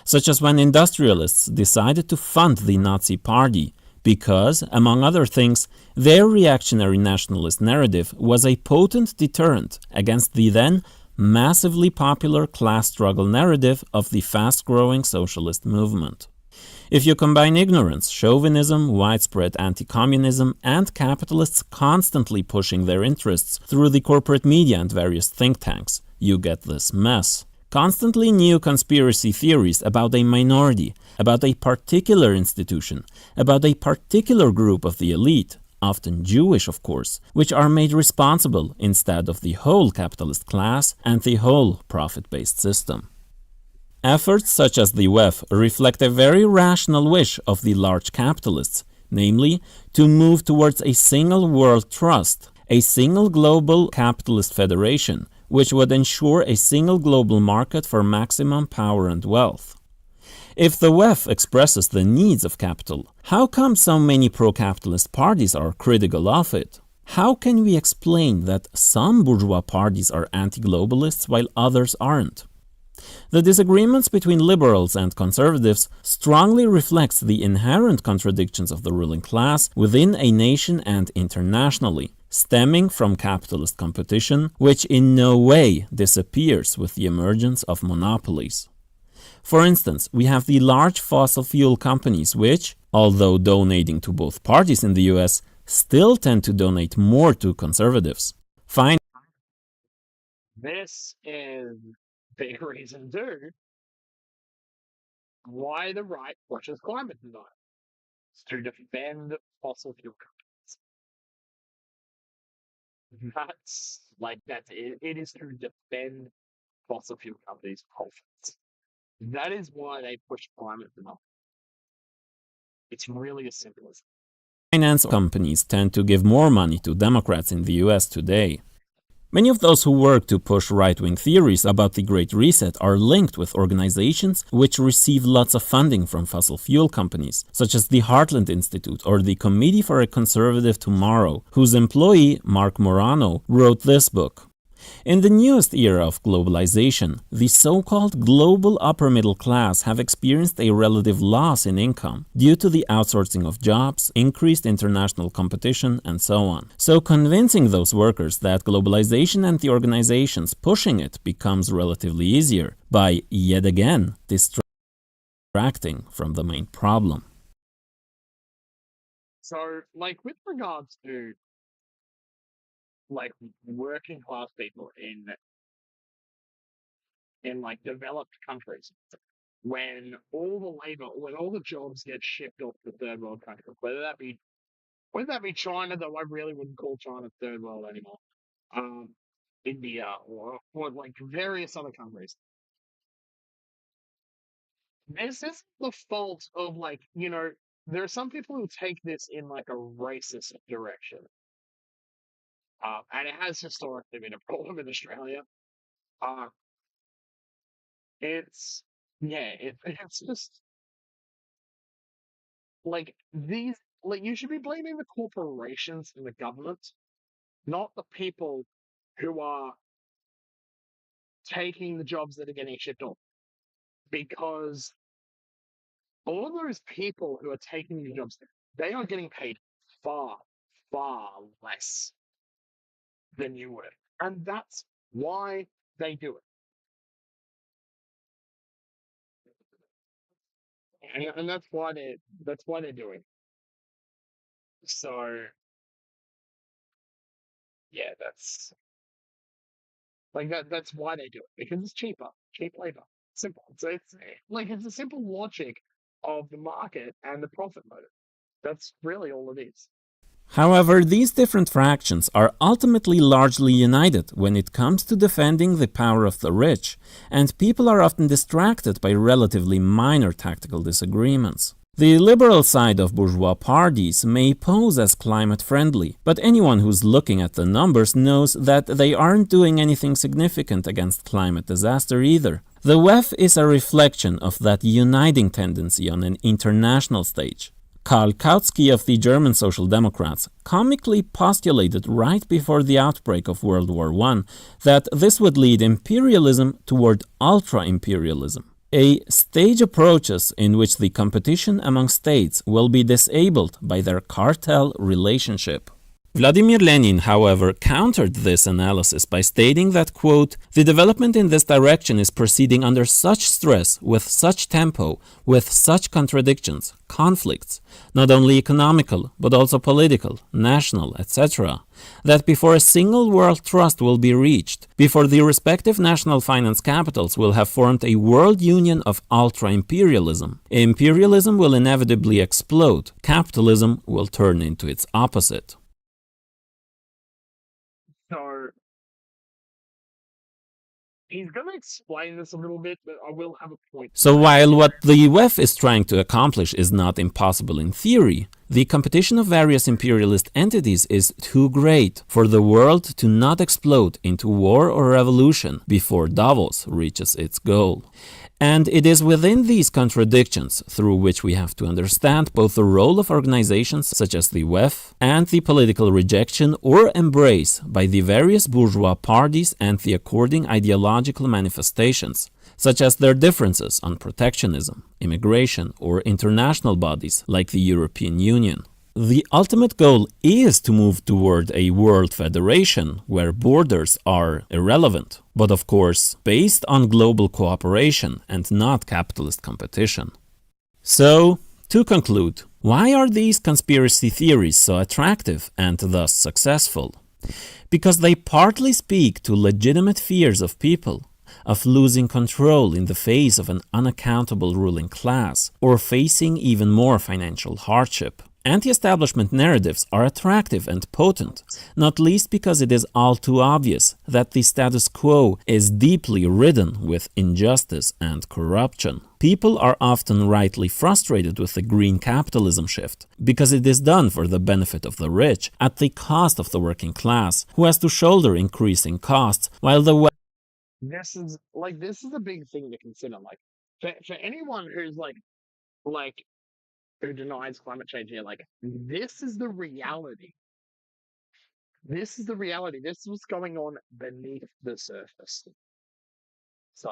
Such as when industrialists decided to fund the Nazi Party because, among other things, their reactionary nationalist narrative was a potent deterrent against the then massively popular class struggle narrative of the fast-growing socialist movement. If you combine ignorance, chauvinism, widespread anti-communism, and capitalists constantly pushing their interests through the corporate media and various think tanks, you get this mess. Constantly new conspiracy theories about a minority, about a particular institution, about a particular group of the elite, often Jewish of course, which are made responsible instead of the whole capitalist class and the whole profit-based system. Efforts such as the WEF reflect a very rational wish of the large capitalists, namely, to move towards a single world trust, a single global capitalist federation, which would ensure a single global market for maximum power and wealth. If the WEF expresses the needs of capital, how come so many pro-capitalist parties are critical of it? How can we explain that some bourgeois parties are anti-globalists while others aren't? The disagreements between liberals and conservatives strongly reflects the inherent contradictions of the ruling class within a nation and internationally, stemming from capitalist competition, which in no way disappears with the emergence of monopolies. For instance, we have the large fossil fuel companies which, although donating to both parties in the US, still tend to donate more to conservatives. This is big reason too why the right pushes climate denial. It's to defend fossil fuel companies. That's it. It is to defend fossil fuel companies' profits. That is why they push climate denial. It's really as simple as that. Finance companies tend to give more money to Democrats in the US today. Many of those who work to push right-wing theories about the Great Reset are linked with organizations which receive lots of funding from fossil fuel companies, such as the Heartland Institute or the Committee for a Conservative Tomorrow, whose employee, Mark Morano, wrote this book. In the newest era of globalization, the so-called global upper middle class have experienced a relative loss in income due to the outsourcing of jobs, increased international competition, and so on. So convincing those workers that globalization and the organizations pushing it becomes relatively easier by, yet again, distracting from the main problem. So, with regards to working class people in developed countries, when all the jobs get shipped off to third world countries, whether that be China, though I really wouldn't call China third world anymore, India or various other countries. This is the fault of there are some people who take this in a racist direction. and it has historically been a problem in Australia. Uh, it's it's just like these like you should be blaming the corporations and the government, not the people who are taking the jobs that are getting shipped off. Because all of those people who are taking the jobs, they are getting paid far, far less than you would. And that's why they do it. And that's why they're doing it. So yeah, that's that's why they do it. Because it's cheaper. Cheap labor. Simple. So it's a simple logic of the market and the profit motive. That's really all it is. However, these different fractions are ultimately largely united when it comes to defending the power of the rich, and people are often distracted by relatively minor tactical disagreements. The liberal side of bourgeois parties may pose as climate-friendly, but anyone who's looking at the numbers knows that they aren't doing anything significant against climate disaster either. The WEF is a reflection of that uniting tendency on an international stage. Karl Kautsky of the German Social Democrats comically postulated right before the outbreak of World War I that this would lead imperialism toward ultra-imperialism. A stage approaches in which the competition among states will be disabled by their cartel relationship. Vladimir Lenin, however, countered this analysis by stating that, quote, "The development in this direction is proceeding under such stress, with such tempo, with such contradictions, conflicts, not only economical, but also political, national, etc., that before a single world trust will be reached, before the respective national finance capitals will have formed a world union of ultra-imperialism, imperialism will inevitably explode, capitalism will turn into its opposite." So he's going to explain this a little bit, but I will have a point. So while what the WEF is trying to accomplish is not impossible in theory, the competition of various imperialist entities is too great for the world to not explode into war or revolution before Davos reaches its goal. And it is within these contradictions through which we have to understand both the role of organizations such as the WEF and the political rejection or embrace by the various bourgeois parties and the according ideological manifestations, such as their differences on protectionism, immigration, or international bodies like the European Union. The ultimate goal is to move toward a world federation where borders are irrelevant, but of course based on global cooperation and not capitalist competition. So, to conclude, why are these conspiracy theories so attractive and thus successful? Because they partly speak to legitimate fears of people, of losing control in the face of an unaccountable ruling class, or facing even more financial hardship. Anti-establishment narratives are attractive and potent, not least because it is all too obvious that the status quo is deeply ridden with injustice and corruption. People are often rightly frustrated with the green capitalism shift, because it is done for the benefit of the rich at the cost of the working class, who has to shoulder increasing costs, while the This is a big thing to consider. Like for anyone who's like who denies climate change here, like this is the reality. This is the reality. This is what's going on beneath the surface. So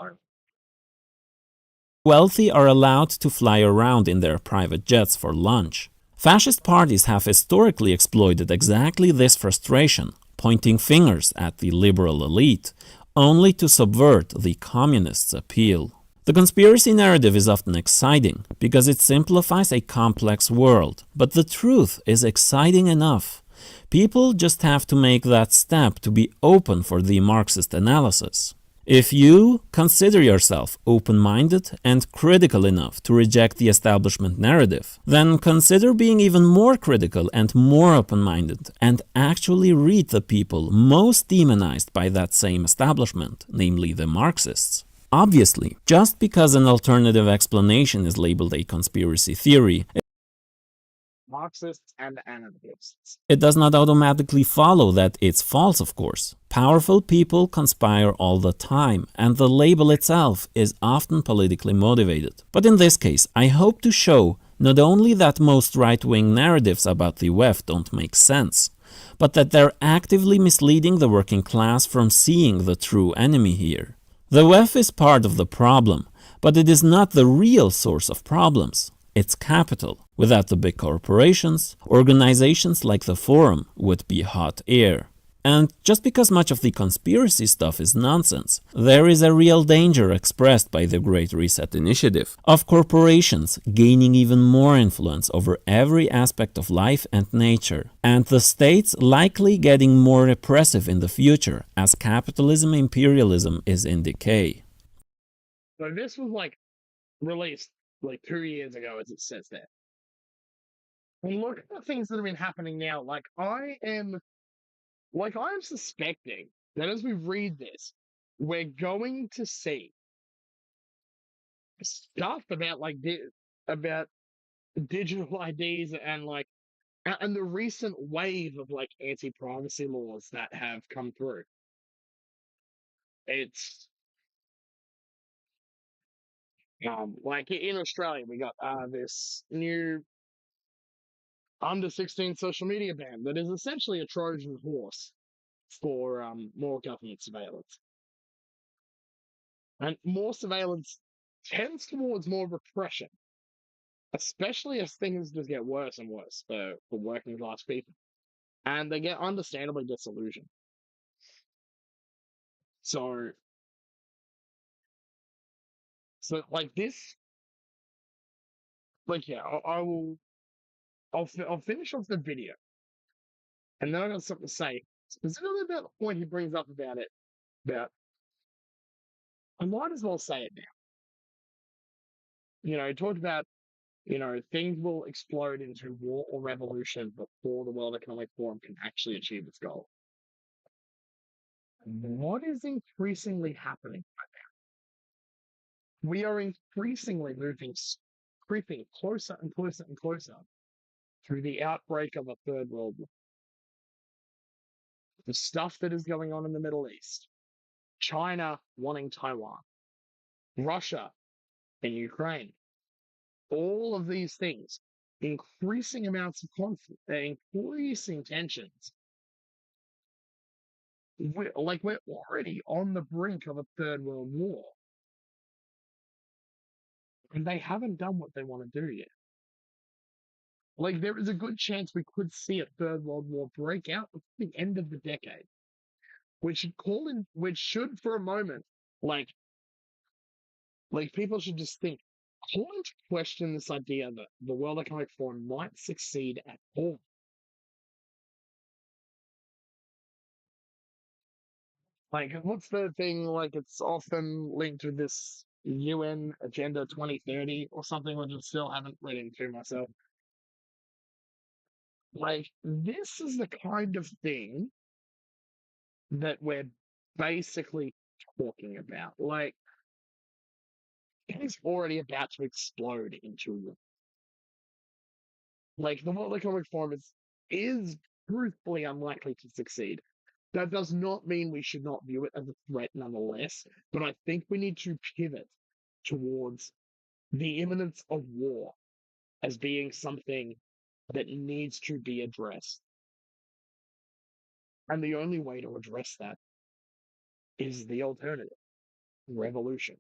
wealthy are allowed to fly around in their private jets for lunch. Fascist parties have historically exploited exactly this frustration, pointing fingers at the liberal elite, only to subvert the communists' appeal. The conspiracy narrative is often exciting because it simplifies a complex world, but the truth is exciting enough. People just have to make that step to be open for the Marxist analysis. If you consider yourself open-minded and critical enough to reject the establishment narrative, then consider being even more critical and more open-minded and actually read the people most demonized by that same establishment, namely the Marxists. Obviously, just because an alternative explanation is labeled a conspiracy theory, Marxists and anarchists. It does not automatically follow that it's false, of course. Powerful people conspire all the time, and the label itself is often politically motivated. But in this case, I hope to show not only that most right-wing narratives about the WEF don't make sense, but that they're actively misleading the working class from seeing the true enemy here. The WEF is part of the problem, but it is not the real source of problems. It's capital. Without the big corporations, organizations like the Forum would be hot air. And just because much of the conspiracy stuff is nonsense, there is a real danger expressed by the Great Reset Initiative of corporations gaining even more influence over every aspect of life and nature, and the states likely getting more repressive in the future as capitalism imperialism is in decay. So this was released 2 years ago, as it says there. And look at the things that have been happening now. I am suspecting that as we read this, we're going to see stuff about about digital IDs and the recent wave of anti-privacy laws that have come through. It's in Australia, we got this new under 16 social media ban that is essentially a Trojan horse for more government surveillance. And more surveillance tends towards more repression, especially as things just get worse and worse for working class people. And they get understandably disillusioned. So this, yeah, I'll finish off the video, and then I got something to say specifically about the point he brings up about it. I might as well say it now. He talked about things will explode into war or revolution before the World Economic Forum can actually achieve its goal. What is increasingly happening right now? We are increasingly creeping closer and closer and closer through the outbreak of a third world war. The stuff that is going on in the Middle East, China wanting Taiwan, Russia and Ukraine, all of these things, increasing amounts of conflict, increasing tensions. We're already on the brink of a third world war. And they haven't done what they want to do yet. There is a good chance we could see a third world war break out at the end of the decade, which should for a moment, people should just call into question this idea that the World Economic Forum might succeed at all. What's the thing? It's often linked with this UN Agenda 2030 or something, which I still haven't read into myself. This is the kind of thing that we're basically talking about. It is already about to explode into the World Economic Forum is truthfully unlikely to succeed. That does not mean we should not view it as a threat nonetheless, but I think we need to pivot towards the imminence of war as being something that needs to be addressed. And the only way to address that is the alternative, revolution.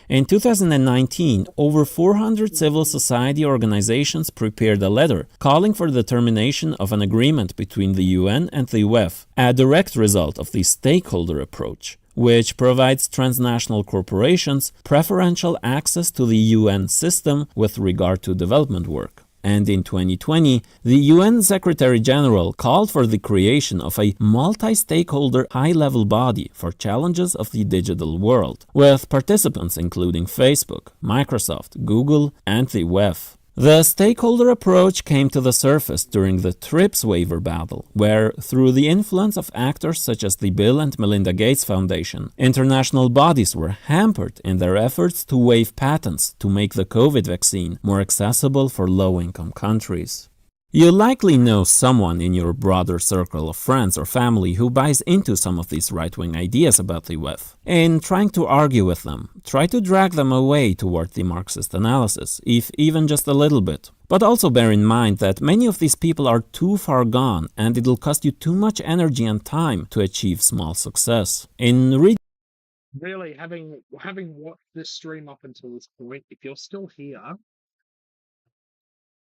In 2019, over 400 civil society organizations prepared a letter calling for the termination of an agreement between the UN and the WEF, a direct result of the stakeholder approach, which provides transnational corporations preferential access to the UN system with regard to development work. And in 2020, the UN Secretary General called for the creation of a multi-stakeholder high-level body for challenges of the digital world, with participants including Facebook, Microsoft, Google, and the WEF. The stakeholder approach came to the surface during the TRIPS waiver battle, where, through the influence of actors such as the Bill and Melinda Gates Foundation, international bodies were hampered in their efforts to waive patents to make the COVID vaccine more accessible for low-income countries. You likely know someone in your broader circle of friends or family who buys into some of these right-wing ideas about the WEF. In trying to argue with them, try to drag them away toward the Marxist analysis, if even just a little bit. But also bear in mind that many of these people are too far gone and it'll cost you too much energy and time to achieve small success. Really, having watched this stream up until this point, if you're still here,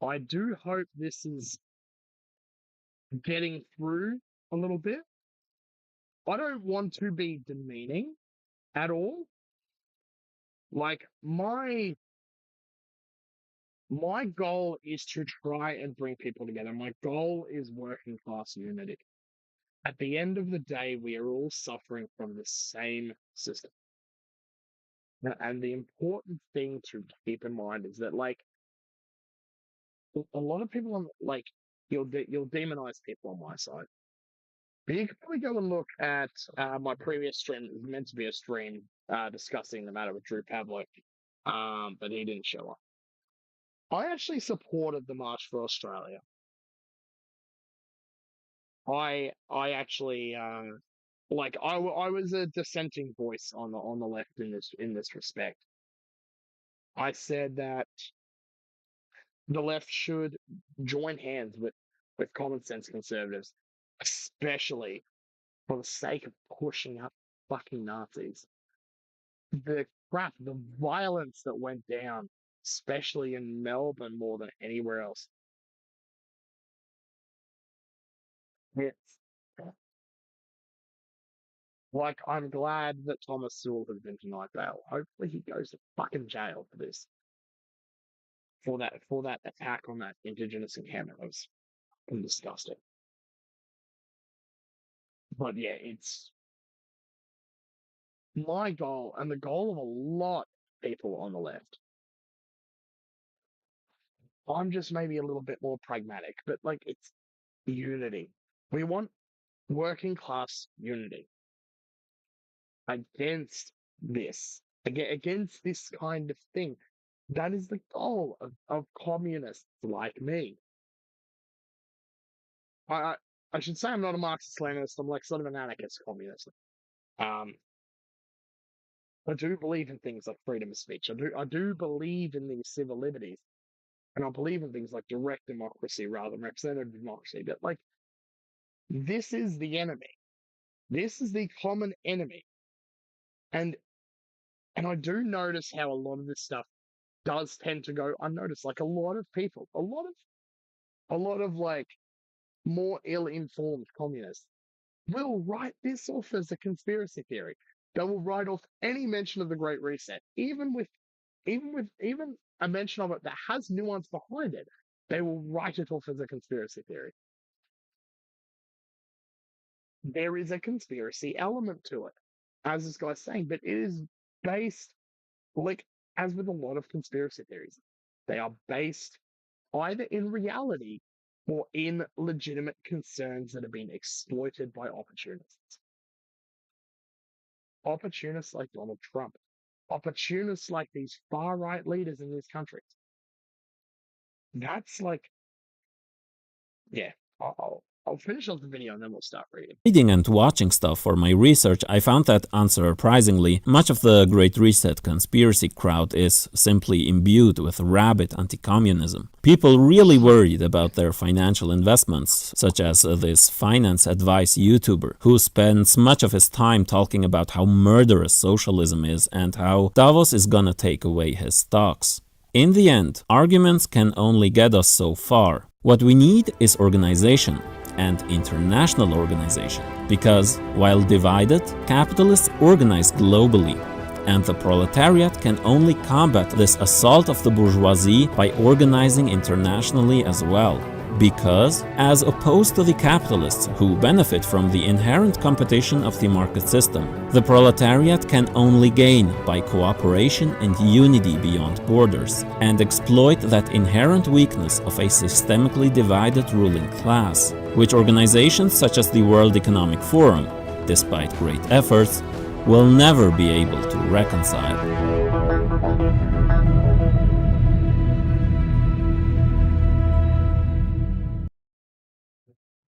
I do hope this is getting through a little bit. I don't want to be demeaning at all. Like, my goal is to try and bring people together. My goal is working class unity. At the end of the day, we are all suffering from the same system. And the important thing to keep in mind is that, like, a lot of people, like, you'll demonize people on my side. But you can probably go and look at my previous stream. It was meant to be a stream discussing the matter with Drew Pavlik, but he didn't show up. I actually supported the March for Australia. I actually like I was a dissenting voice on the left in this respect. I said that the left should join hands with common sense conservatives, especially for the sake of pushing up fucking Nazis. The crap, the violence that went down, especially in Melbourne more than anywhere else. It's like, I'm glad that Thomas Sewell has been denied bail. Hopefully he goes to fucking jail for this. For that attack on that Indigenous encampment. It was disgusting. But yeah, it's my goal and the goal of a lot of people on the left. I'm just maybe a little bit more pragmatic, but like, it's unity. We want working class unity against this, against this kind of thing. That is the goal of communists like me. I should say I'm not a Marxist-Leninist. I'm like sort of an anarchist communist. I do believe in things like freedom of speech. I do believe in these civil liberties, and I believe in things like direct democracy rather than representative democracy. But like, this is the enemy. This is the common enemy, and I do notice how a lot of this stuff does tend to go unnoticed. Like, a lot of people, a lot of like more ill-informed communists will write this off as a conspiracy theory. They will write off any mention of the Great Reset, even a mention of it that has nuance behind it. They will write it off as a conspiracy theory. There is a conspiracy element to it, as this guy's saying, but it is based, like, as with a lot of conspiracy theories, they are based either in reality or in legitimate concerns that have been exploited by opportunists. Opportunists like Donald Trump. Opportunists like these far-right leaders in these countries. That's like, yeah, I'll finish off the video and then we'll start reading. Reading and watching stuff for my research, I found that, unsurprisingly, much of the Great Reset conspiracy crowd is simply imbued with rabid anti-communism. People really worried about their financial investments, such as this finance advice YouTuber, who spends much of his time talking about how murderous socialism is and how Davos is gonna take away his stocks. In the end, arguments can only get us so far. What we need is organization, and international organization, because while divided, capitalists organize globally, and the proletariat can only combat this assault of the bourgeoisie by organizing internationally as well. Because, as opposed to the capitalists who benefit from the inherent competition of the market system, the proletariat can only gain by cooperation and unity beyond borders, and exploit that inherent weakness of a systemically divided ruling class, which organizations such as the World Economic Forum, despite great efforts, will never be able to reconcile.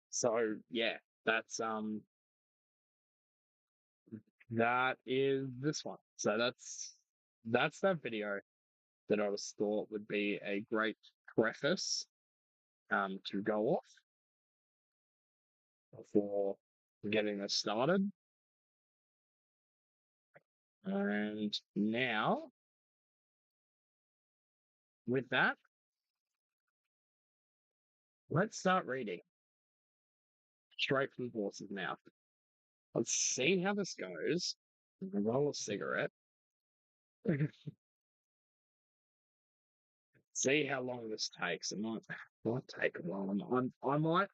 So yeah, that's that is this one. So that's that video that I was thought would be a great preface to go off before getting this started. And now, with that, let's start reading straight from the horse's mouth. Let's see how this goes. Roll a cigarette. See how long this takes. It might take a while. I might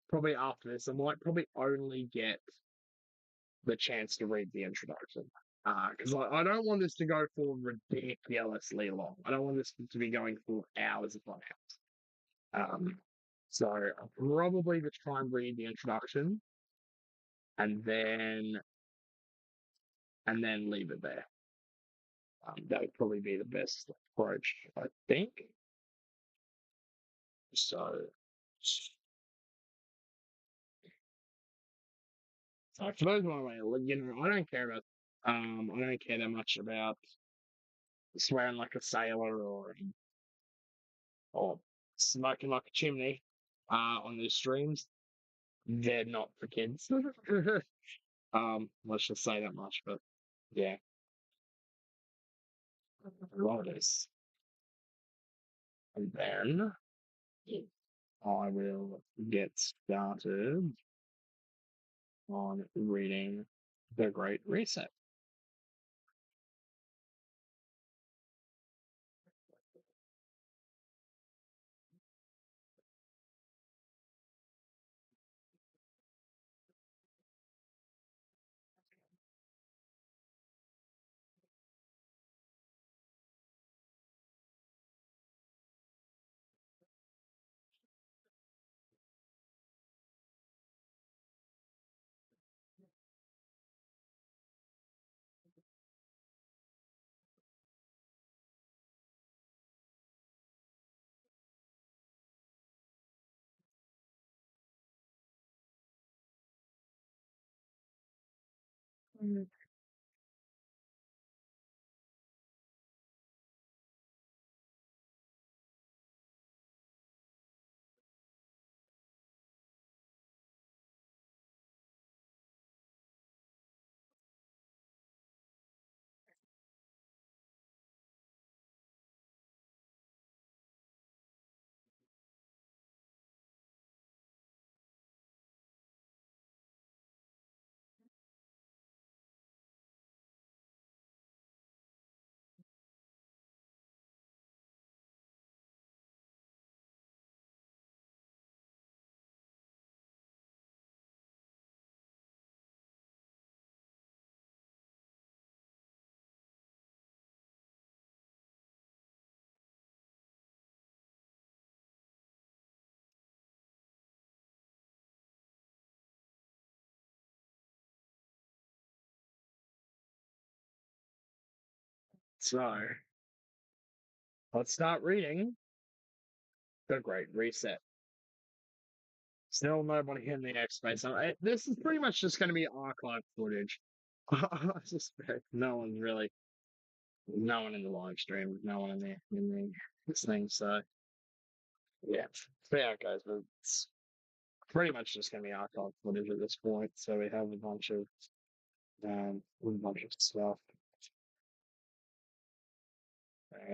probably after this. I might probably only get the chance to read the introduction because I don't want this to go for ridiculously long. I don't want this to be going for hours upon hours. So I'll probably just try and read the introduction and then leave it there. That would probably be the best approach, I think. So, for those of you I don't care about, I don't care that much about swearing like a sailor or smoking like a chimney, on these streams. They're not for kids. Let's just say that much, but yeah. Right is. And then I will get started on reading The Great Reset. So let's start reading The Great Reset. Still nobody in the X space. This is pretty much just going to be archive footage. I suspect no one in the live stream, no one in this thing. So yeah, see how it goes. But it's pretty much just going to be archive footage at this point. So we have a bunch of stuff.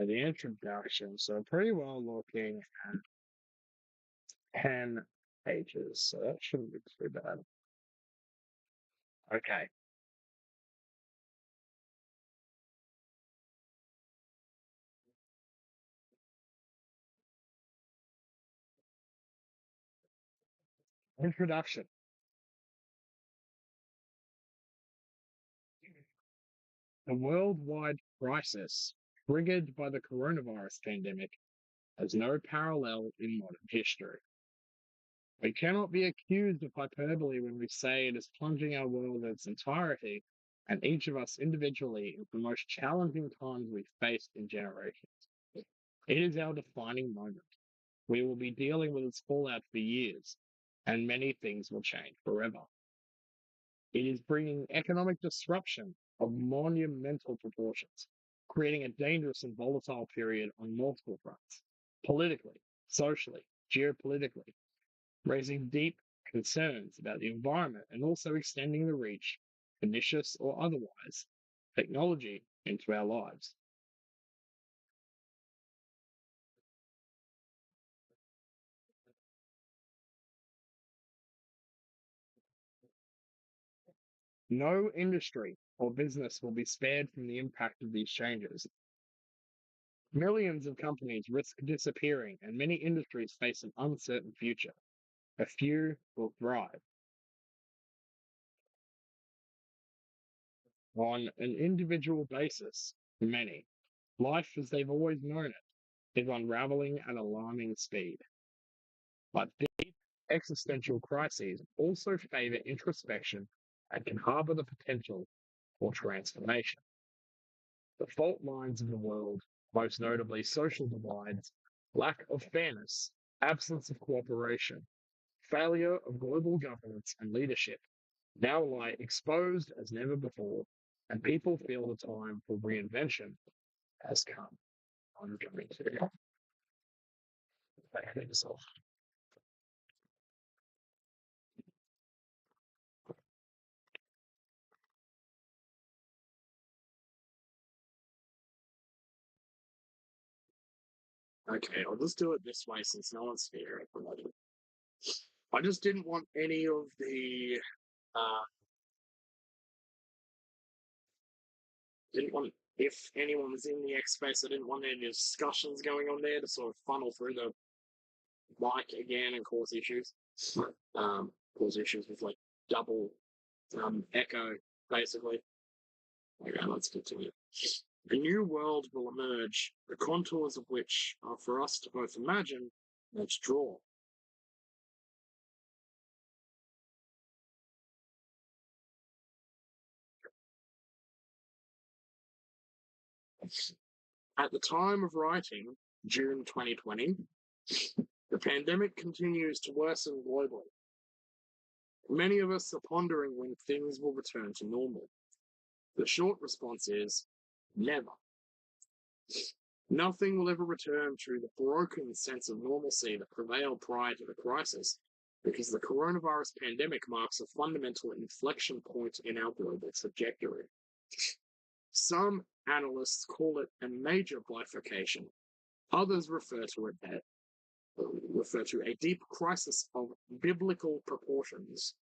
The introduction. So pretty well looking at 10 pages. So that shouldn't be too bad. Okay. Introduction. The worldwide crisis triggered by the coronavirus pandemic has no parallel in modern history. We cannot be accused of hyperbole when we say it is plunging our world in its entirety and each of us individually into the most challenging times we've faced in generations. It is our defining moment. We will be dealing with its fallout for years, and many things will change forever. It is bringing economic disruption of monumental proportions, creating a dangerous and volatile period on multiple fronts, politically, socially, geopolitically, raising deep concerns about the environment and also extending the reach, pernicious or otherwise, technology into our lives. No industry or business will be spared from the impact of these changes. Millions of companies risk disappearing, and many industries face an uncertain future. A few will thrive. On an individual basis, many. Life as they've always known it is unraveling at alarming speed. But deep existential crises also favor introspection and can harbor the potential for transformation. The fault lines of the world, most notably social divides, lack of fairness, absence of cooperation, failure of global governance and leadership, now lie exposed as never before, and people feel the time for reinvention has come. I'm going to back this off. Okay, I'll just do it this way since no one's here. I just didn't want any of the didn't want if anyone was in the X space, I didn't want any discussions going on there to sort of funnel through the mic again and cause issues. Cause issues with like double echo, basically. Okay, let's continue. A new world will emerge, the contours of which are for us to both imagine and to draw. At the time of writing, June 2020, the pandemic continues to worsen globally. Many of us are pondering when things will return to normal. The short response is never. Nothing will ever return to the broken sense of normalcy that prevailed prior to the crisis, because the coronavirus pandemic marks a fundamental inflection point in our global trajectory. Some analysts call it a major bifurcation. Others refer to a deep crisis of biblical proportions.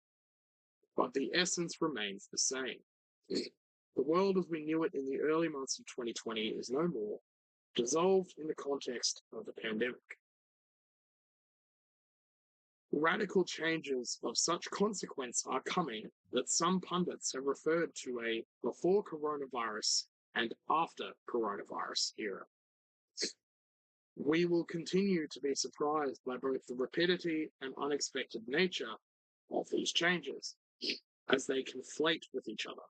But the essence remains the same. The world as we knew it in the early months of 2020 is no more, dissolved in the context of the pandemic. Radical changes of such consequence are coming that some pundits have referred to a before coronavirus and after coronavirus era. We will continue to be surprised by both the rapidity and unexpected nature of these changes as they conflate with each other.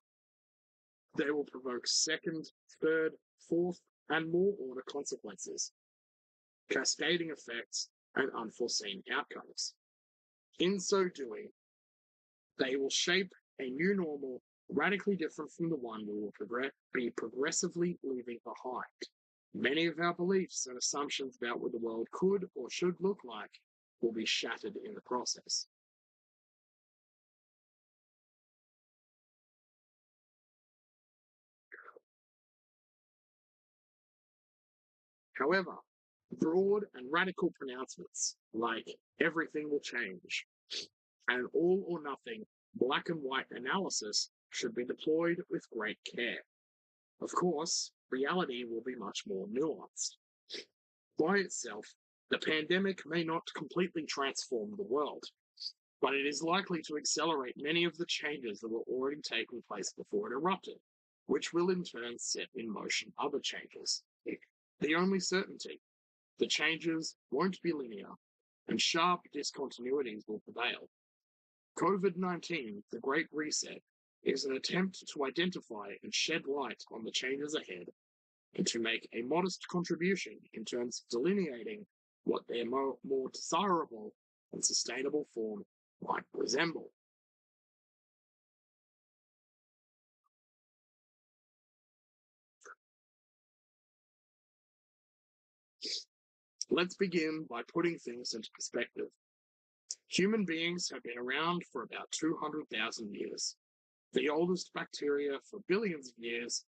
They will provoke second, third, fourth, and more order consequences, cascading effects, and unforeseen outcomes. In so doing, they will shape a new normal radically different from the one we will be progressively leaving behind. Many of our beliefs and assumptions about what the world could or should look like will be shattered in the process. However, broad and radical pronouncements like everything will change and all or nothing black and white analysis should be deployed with great care. Of course, reality will be much more nuanced. By itself, the pandemic may not completely transform the world, but it is likely to accelerate many of the changes that were already taking place before it erupted, which will in turn set in motion other changes. The only certainty, the changes won't be linear, and sharp discontinuities will prevail. COVID-19, the Great Reset, is an attempt to identify and shed light on the changes ahead and to make a modest contribution in terms of delineating what their more desirable and sustainable form might resemble. Let's begin by putting things into perspective. Human beings have been around for about 200,000 years, the oldest bacteria for billions of years,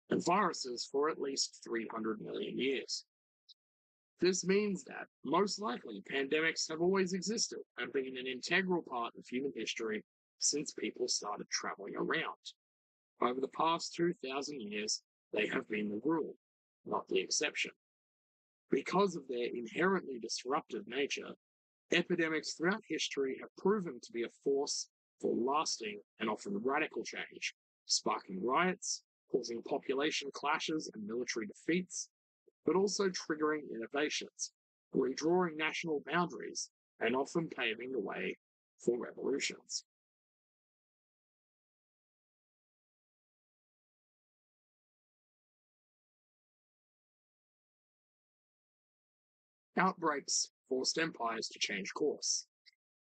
and viruses for at least 300 million years. This means that, most likely, pandemics have always existed and been an integral part of human history since people started traveling around. Over the past 2,000 years, they have been the rule, not the exception. Because of their inherently disruptive nature, epidemics throughout history have proven to be a force for lasting and often radical change, sparking riots, causing population clashes and military defeats, but also triggering innovations, redrawing national boundaries, and often paving the way for revolutions. Outbreaks forced empires to change course,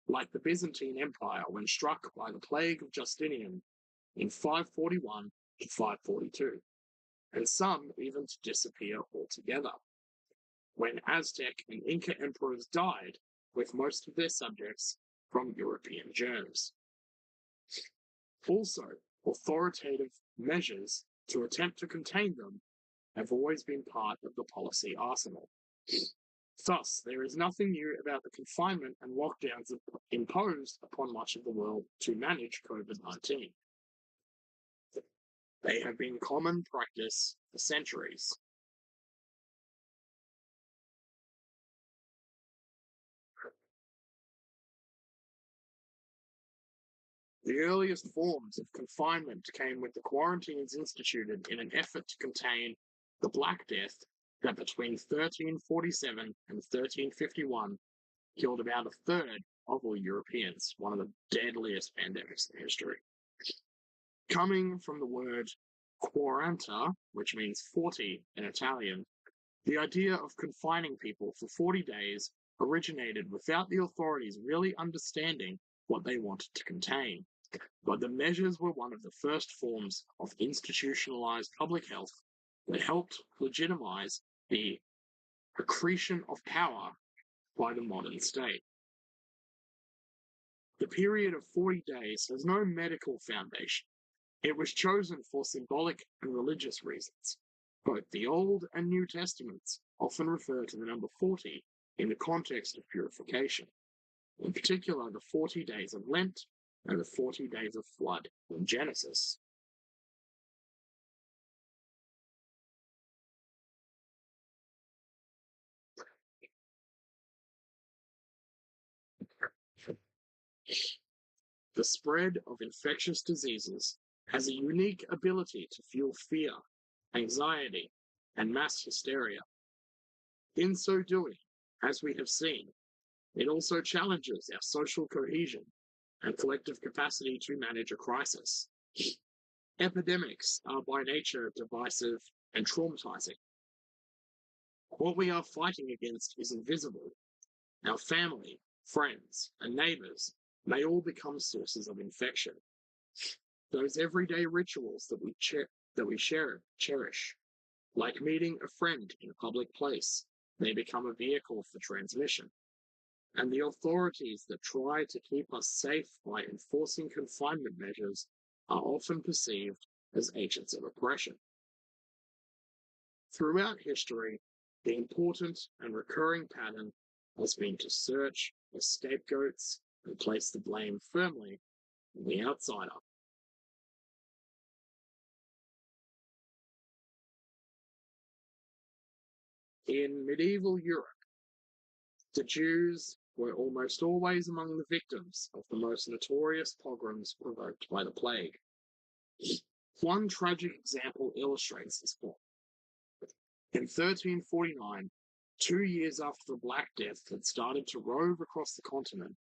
like the Byzantine Empire when struck by the plague of Justinian in 541 to 542, and some even to disappear altogether, when Aztec and Inca emperors died with most of their subjects from European germs. Also, authoritative measures to attempt to contain them have always been part of the policy arsenal. Thus, there is nothing new about the confinement and lockdowns imposed upon much of the world to manage COVID-19. They have been common practice for centuries. The earliest forms of confinement came with the quarantines instituted in an effort to contain the Black Death that between 1347 and 1351 killed about a third of all Europeans, one of the deadliest pandemics in history. Coming from the word quaranta, which means 40 in Italian, the idea of confining people for 40 days originated without the authorities really understanding what they wanted to contain. But the measures were one of the first forms of institutionalized public health that helped legitimize the accretion of power by the modern state. The period of 40 days has no medical foundation. It was chosen for symbolic and religious reasons. Both the Old and New Testaments often refer to the number 40 in the context of purification, in particular the 40 days of Lent and the 40 days of flood in Genesis. The spread of infectious diseases has a unique ability to fuel fear, anxiety, and mass hysteria. In so doing, as we have seen, it also challenges our social cohesion and collective capacity to manage a crisis. Epidemics are by nature divisive and traumatizing. What we are fighting against is invisible. Our family, friends, and neighbors may all become sources of infection. Those everyday rituals that we cherish, like meeting a friend in a public place, may become a vehicle for transmission. And the authorities that try to keep us safe by enforcing confinement measures are often perceived as agents of oppression. Throughout history, the important and recurring pattern has been to search for scapegoats and place the blame firmly on the outsider. In medieval Europe, the Jews were almost always among the victims of the most notorious pogroms provoked by the plague. One tragic example illustrates this point. In 1349, 2 years after the Black Death had started to rove across the continent,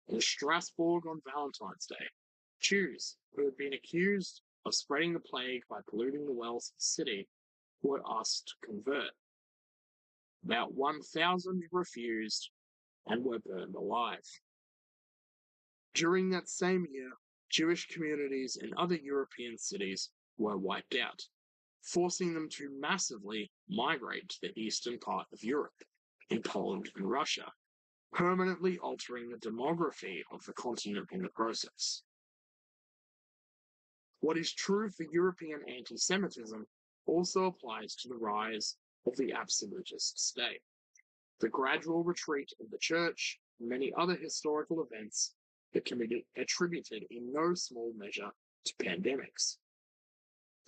in Strasbourg on Valentine's Day, Jews who had been accused of spreading the plague by polluting the wells of the city were asked to convert. About 1,000 refused and were burned alive. During that same year, Jewish communities in other European cities were wiped out, forcing them to massively migrate to the eastern part of Europe, in Poland and Russia, permanently altering the demography of the continent in the process. What is true for European anti-Semitism also applies to the rise of the absolutist state, the gradual retreat of the church, and many other historical events that can be attributed in no small measure to pandemics.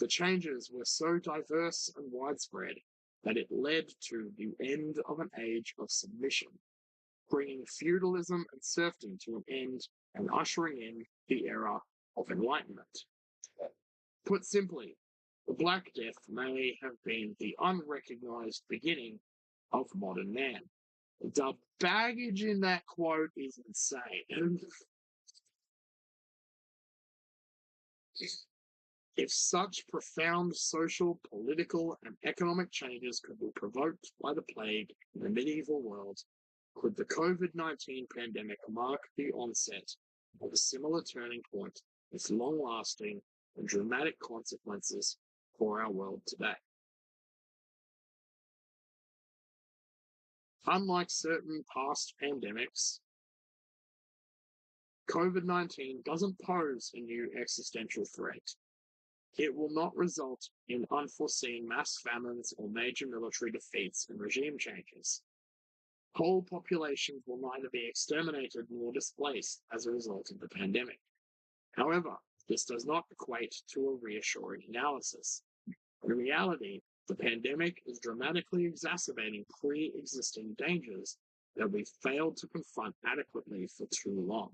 The changes were so diverse and widespread that it led to the end of an age of submission, bringing feudalism and serfdom to an end and ushering in the era of enlightenment. Put simply, the Black Death may have been the unrecognized beginning of modern man. The baggage in that quote is insane. If such profound social, political, and economic changes could be provoked by the plague in the medieval world, could the COVID-19 pandemic mark the onset of a similar turning point with long-lasting and dramatic consequences for our world today? Unlike certain past pandemics, COVID-19 doesn't pose a new existential threat. It will not result in unforeseen mass famines or major military defeats and regime changes. Whole populations will neither be exterminated nor displaced as a result of the pandemic. However, this does not equate to a reassuring analysis. In reality, the pandemic is dramatically exacerbating pre-existing dangers that we've failed to confront adequately for too long.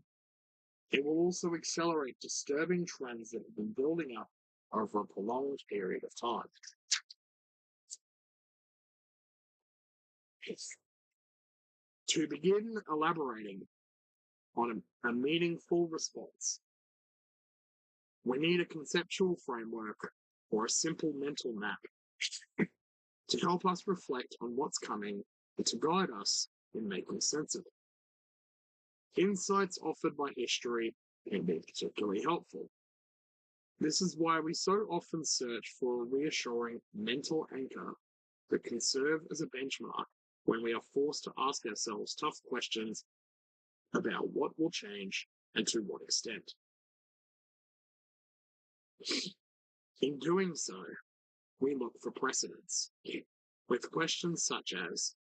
It will also accelerate disturbing trends that have been building up over a prolonged period of time. To begin elaborating on a meaningful response, we need a conceptual framework or a simple mental map to help us reflect on what's coming and to guide us in making sense of it. Insights offered by history can be particularly helpful. This is why we so often search for a reassuring mental anchor that can serve as a benchmark when we are forced to ask ourselves tough questions about what will change and to what extent. In doing so, we look for precedents, with questions such as,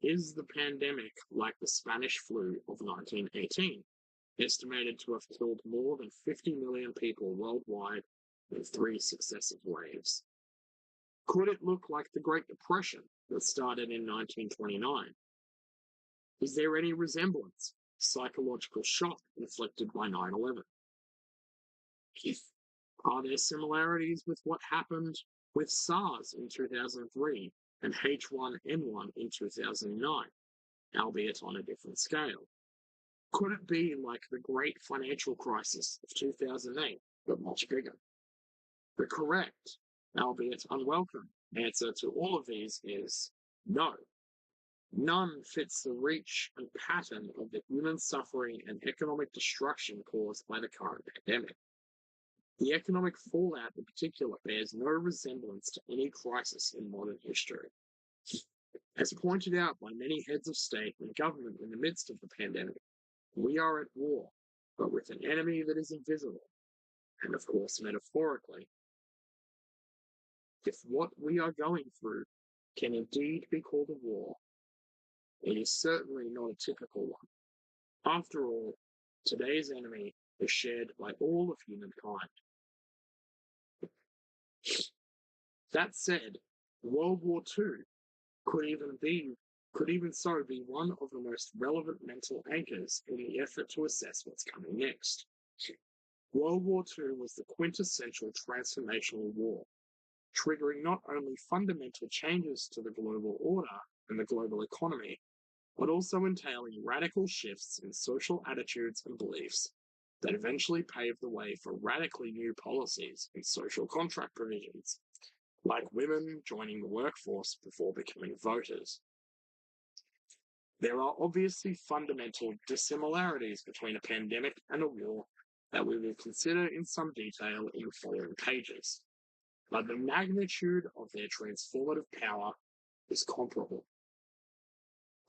is the pandemic like the Spanish flu of 1918, estimated to have killed more than 50 million people worldwide in 3 successive waves? Could it look like the Great Depression that started in 1929? Is there any resemblance, psychological shock inflicted by 9/11? Are there similarities with what happened with SARS in 2003 and H1N1 in 2009, albeit on a different scale? Could it be like the great financial crisis of 2008, but much bigger? The correct, albeit unwelcome, answer to all of these is no. None fits the reach and pattern of the human suffering and economic destruction caused by the current pandemic. The economic fallout in particular bears no resemblance to any crisis in modern history. As pointed out by many heads of state and government in the midst of the pandemic, we are at war, but with an enemy that is invisible, and of course metaphorically. If what we are going through can indeed be called a war, it is certainly not a typical one. After all, today's enemy is shared by all of humankind. That said, World War II could even be could even so be one of the most relevant mental anchors in the effort to assess what's coming next. World War II was the quintessential transformational war, triggering not only fundamental changes to the global order and the global economy, but also entailing radical shifts in social attitudes and beliefs that eventually paved the way for radically new policies and social contract provisions, like women joining the workforce before becoming voters. There are obviously fundamental dissimilarities between a pandemic and a war that we will consider in some detail in the following pages, but the magnitude of their transformative power is comparable.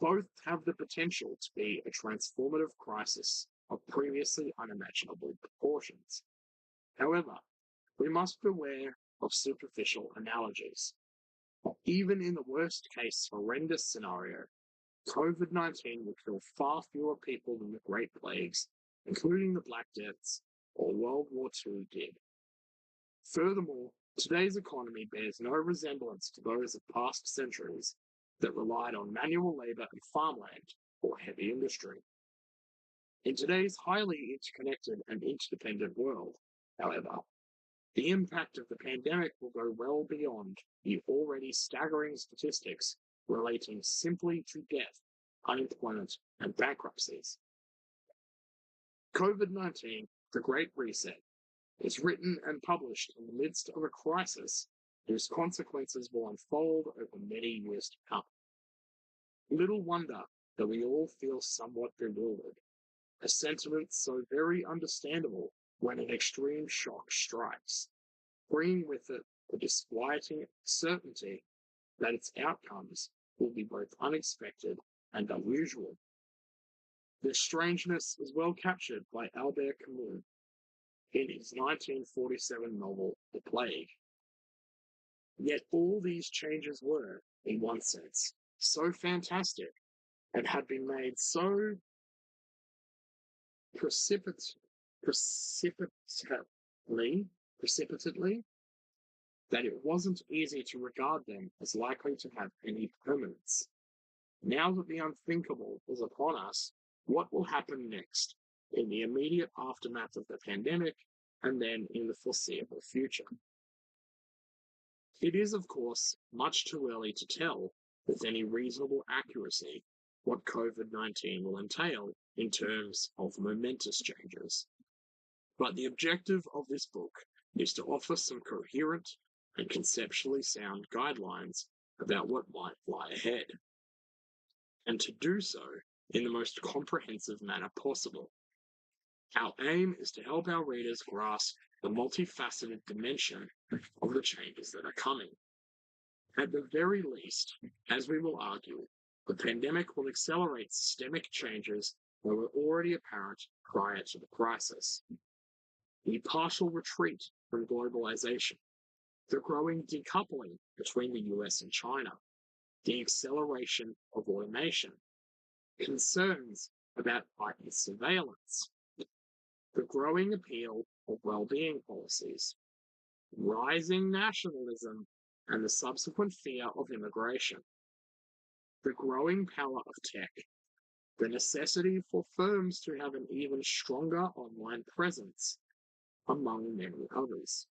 Both have the potential to be a transformative crisis of previously unimaginable proportions. However, we must beware of superficial analogies. Even in the worst case horrendous scenario, COVID-19 will kill far fewer people than the Great Plagues, including the Black Deaths, or World War II did. Furthermore, today's economy bears no resemblance to those of past centuries that relied on manual labor and farmland or heavy industry. In today's highly interconnected and interdependent world, however, the impact of the pandemic will go well beyond the already staggering statistics relating simply to death, unemployment, and bankruptcies. COVID-19, the Great Reset, is written and published in the midst of a crisis whose consequences will unfold over many years to come. Little wonder that we all feel somewhat bewildered, a sentiment so very understandable when an extreme shock strikes, bringing with it the disquieting certainty that its outcomes will be both unexpected and unusual. This strangeness is well captured by Albert Camus in his 1947 novel, The Plague. Yet all these changes were, in one sense, so fantastic and had been made so precipitately that it wasn't easy to regard them as likely to have any permanence. Now that the unthinkable is upon us, what will happen next in the immediate aftermath of the pandemic and then in the foreseeable future? It is, of course, much too early to tell with any reasonable accuracy what COVID-19 will entail in terms of momentous changes. But the objective of this book is to offer some coherent and conceptually sound guidelines about what might lie ahead, and to do so in the most comprehensive manner possible. Our aim is to help our readers grasp the multifaceted dimension of the changes that are coming. At the very least, as we will argue, the pandemic will accelerate systemic changes that were already apparent prior to the crisis. The partial retreat from globalization, the growing decoupling between the US and China, the acceleration of automation, concerns about heightened surveillance, the growing appeal of well-being policies, rising nationalism, and the subsequent fear of immigration, the growing power of tech, the necessity for firms to have an even stronger online presence, among many others.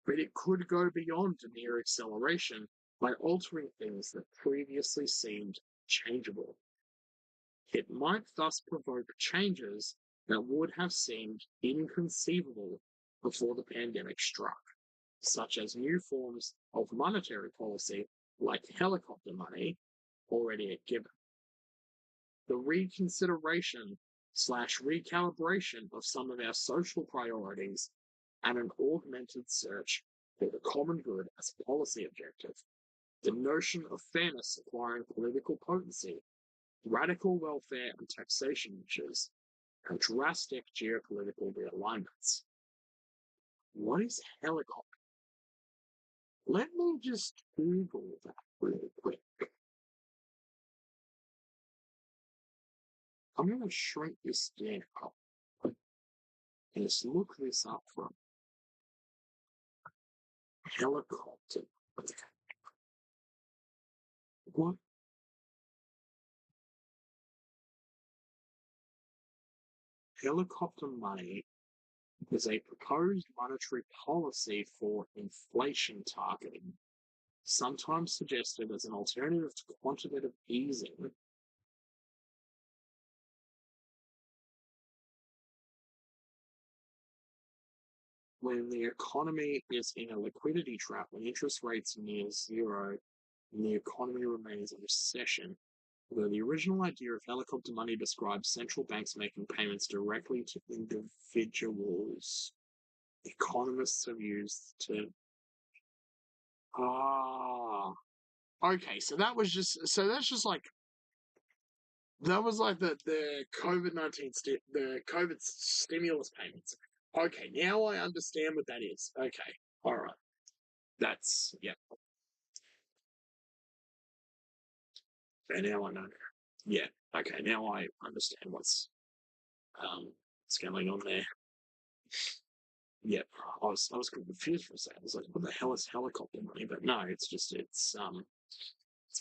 But it could go beyond a mere acceleration by altering things that previously seemed changeable. It might thus provoke changes that would have seemed inconceivable before the pandemic struck, such as new forms of monetary policy like helicopter money already a given. The reconsideration/recalibration of some of our social priorities and an augmented search for the common good as a policy objective, the notion of fairness acquiring political potency, radical welfare and taxation measures, and drastic geopolitical realignments. What is helicopter? Let me just Google that really quick. I'm going to shrink this down and just look this up from helicopter. What Helicopter money is a proposed monetary policy for inflation targeting, sometimes suggested as an alternative to quantitative easing. When the economy is in a liquidity trap, when interest rates are near zero, and the economy remains in recession. Although the original idea of helicopter money describes central banks making payments directly to individuals, economists have used to. Okay, so that's just like that was like the COVID-19 the COVID stimulus payments. Okay, now I understand what that is. Okay, all right, that's yeah. And now I know. Yeah. Okay. Now I understand what's going on there. Yeah. I was confused for a second. I was like, what the hell is helicopter money? But no, it's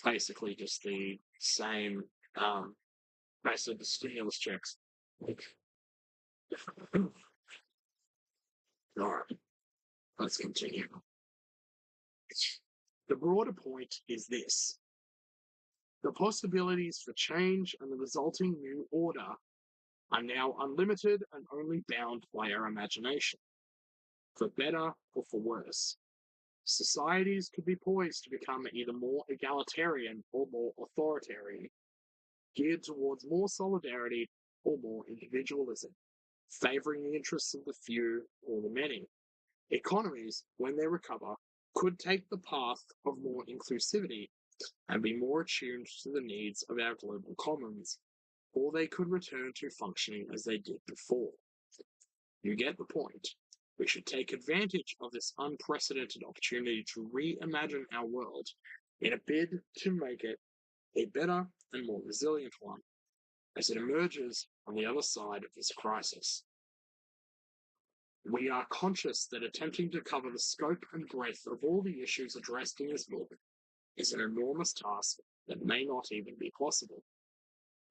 basically just the same basically the stimulus checks. All right. Let's continue. The broader point is this. The possibilities for change and the resulting new order are now unlimited and only bound by our imagination. For better or for worse, societies could be poised to become either more egalitarian or more authoritarian, geared towards more solidarity or more individualism, favoring the interests of the few or the many. Economies, when they recover, could take the path of more inclusivity and be more attuned to the needs of our global commons, or they could return to functioning as they did before. You get the point. We should take advantage of this unprecedented opportunity to reimagine our world in a bid to make it a better and more resilient one as it emerges on the other side of this crisis. We are conscious that attempting to cover the scope and breadth of all the issues addressed in this book is an enormous task that may not even be possible.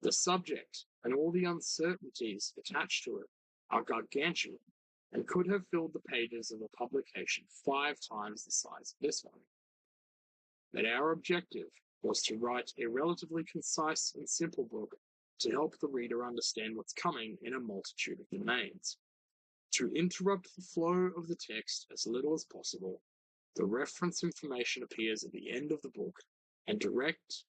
The subject and all the uncertainties attached to it are gargantuan and could have filled the pages of a publication 5 times the size of this one. But our objective was to write a relatively concise and simple book to help the reader understand what's coming in a multitude of domains. To interrupt the flow of the text as little as possible, the reference information appears at the end of the book, and direct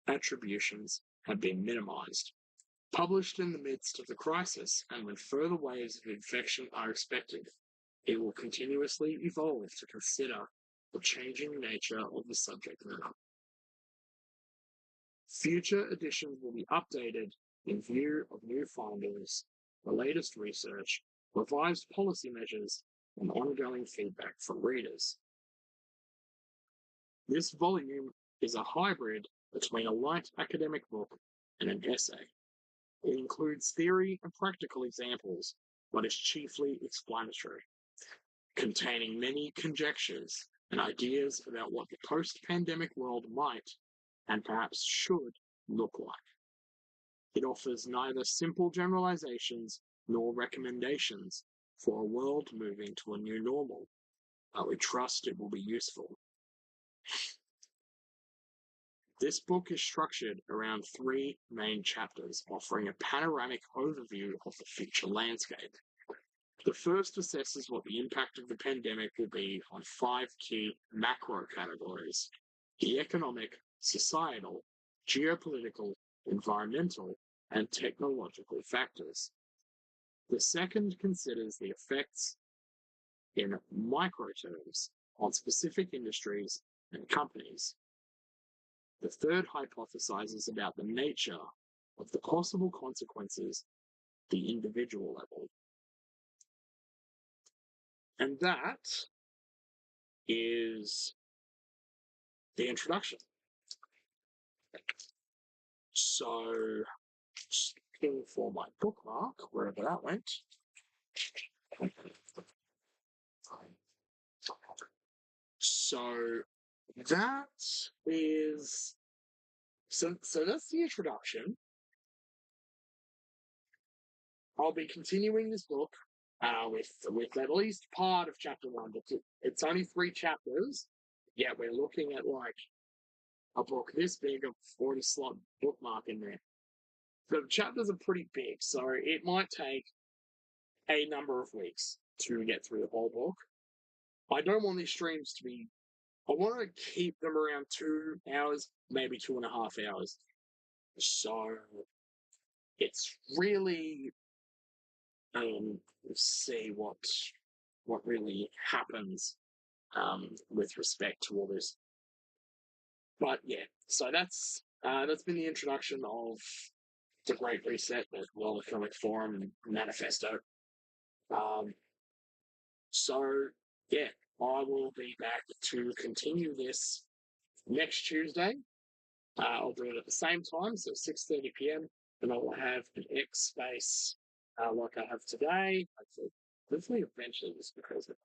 attributions have been minimized. Published in the midst of the crisis and when further waves of infection are expected, it will continuously evolve to consider the changing nature of the subject matter. Future editions will be updated in view of new findings, the latest research, revised policy measures, and ongoing feedback from readers. This volume is a hybrid between a light academic book and an essay. It includes theory and practical examples, but is chiefly explanatory, containing many conjectures and ideas about what the post-pandemic world might, and perhaps should, look like. It offers neither simple generalizations nor recommendations for a world moving to a new normal, but we trust it will be useful. This book is structured around 3 main chapters, offering a panoramic overview of the future landscape. The first assesses what the impact of the pandemic will be on 5 key macro categories: the economic, societal, geopolitical, environmental, and technological factors. The second considers the effects in micro terms on specific industries and companies. The third hypothesizes about the nature of the possible consequences at the individual level. And that is the introduction. So, looking for my bookmark, wherever that went. So that is so that's the introduction. I'll be continuing this book with at least part of chapter 1. But it's only 3 chapters, yet we're looking at like a book this big of 40 slot bookmark in there. The chapters are pretty big, so it might take a number of weeks to get through the whole book. I don't want these streams to be. I want to keep them around 2 hours, maybe 2.5 hours. So it's really see what really happens with respect to all this. But yeah, so that's been the introduction of the Great Reset, as well as Comic Forum and Manifesto. So yeah, I will be back to continue this next Tuesday. I'll do it at the same time, so 6:30 p.m. And I will have an X space like I have today. Hopefully eventually, just because I'm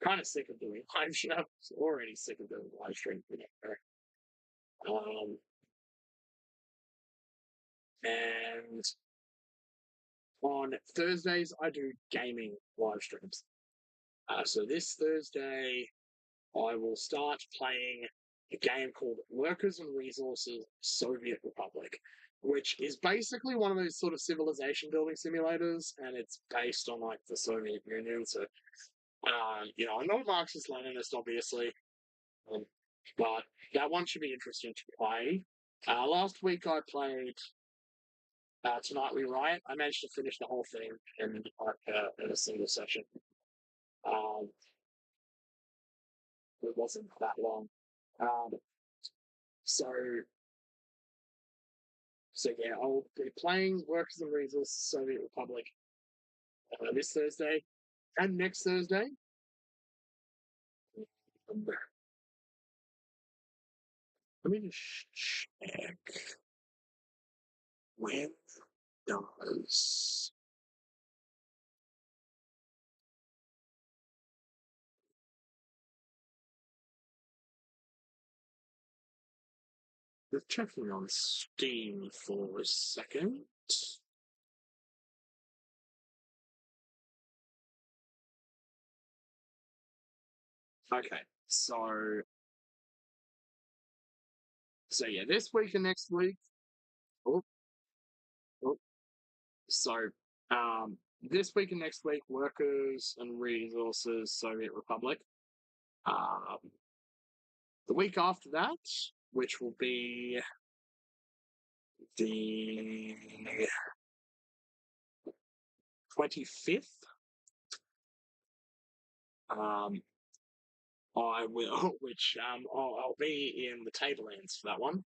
kind of sick of doing live shows. Already sick of doing live streams. And on Thursdays, I do gaming live streams. So this Thursday, I will start playing a game called Workers and Resources Soviet Republic, which is basically one of those sort of civilization building simulators, and it's based on like the Soviet Union. So, I'm not a Marxist-Leninist, obviously, but that one should be interesting to play. Last week I played Tonight We Riot. I managed to finish the whole thing in a single session. It wasn't that long. So yeah, I'll be playing Workers and Resources Soviet Republic this Thursday and next Thursday. Let me just check. When does just checking on Steam for a second. Okay, so yeah, this week and next week. Oh, oh. So this week and next week, Workers and Resources Soviet Republic. The week after that, which will be the 25th, I will, which I'll be in the Tablelands for that one.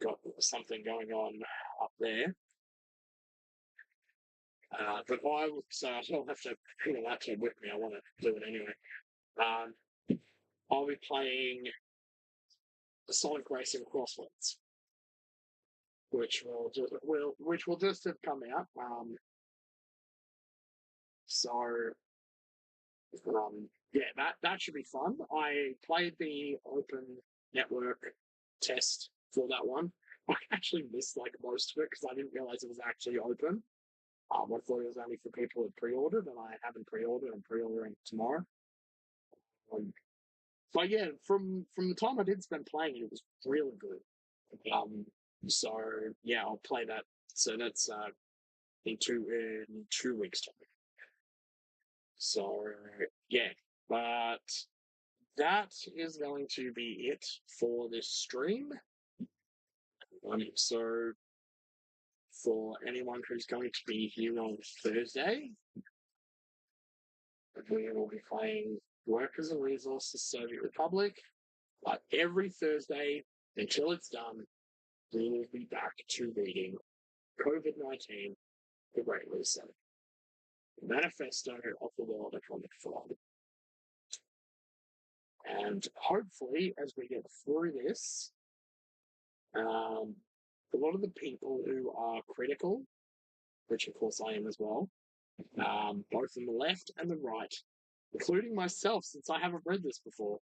Got something going on up there. But so I don't have to bring a laptop with me. I want to do it anyway. I'll be playing the Sonic Racing Crosswords, which will just have come out. Yeah, that should be fun. I played the Open Network test for that one. I actually missed like most of it because I didn't realize it was actually open. I thought it was only for people who pre-ordered, and I haven't pre-ordered. I'm pre-ordering tomorrow. But yeah, from the time I did spend playing it, was really good. So yeah, I'll play that. So that's in 2 weeks' time. So yeah, but that is going to be it for this stream. So for anyone who's going to be here on Thursday, we will be playing Workers and Resources Soviet Republic. But every Thursday until it's done, we will be back to reading COVID-19, The Great Reset, the manifesto of the World Economic Forum. And hopefully, as we get through this, a lot of the people who are critical, which of course I am as well, both on the left and the right, including myself, since I haven't read this before,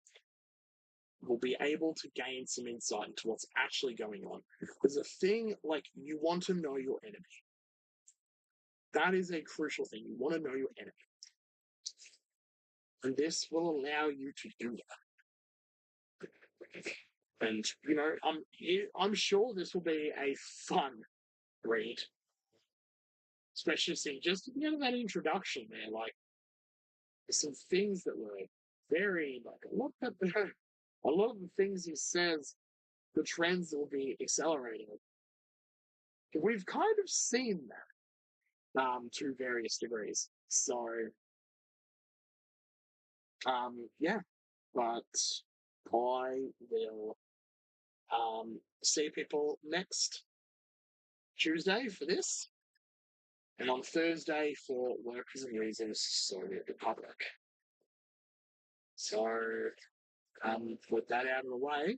will be able to gain some insight into what's actually going on. There's a thing like you want to know your enemy. That is a crucial thing. You want to know your enemy. And this will allow you to do that. And, you know, I'm sure this will be a fun read. Especially seeing just at the end of that introduction there, like, there's some things that were very, like, a lot of the things he says, the trends will be accelerating. We've kind of seen that to various degrees. So, yeah, but I will see people next Tuesday for this, and on Thursday for Workers and Reasons, so the public. So, with that out of the way,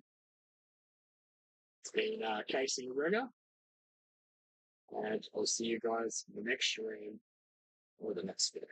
it's been Casey and Gregor, and I'll see you guys in the next stream or the next video.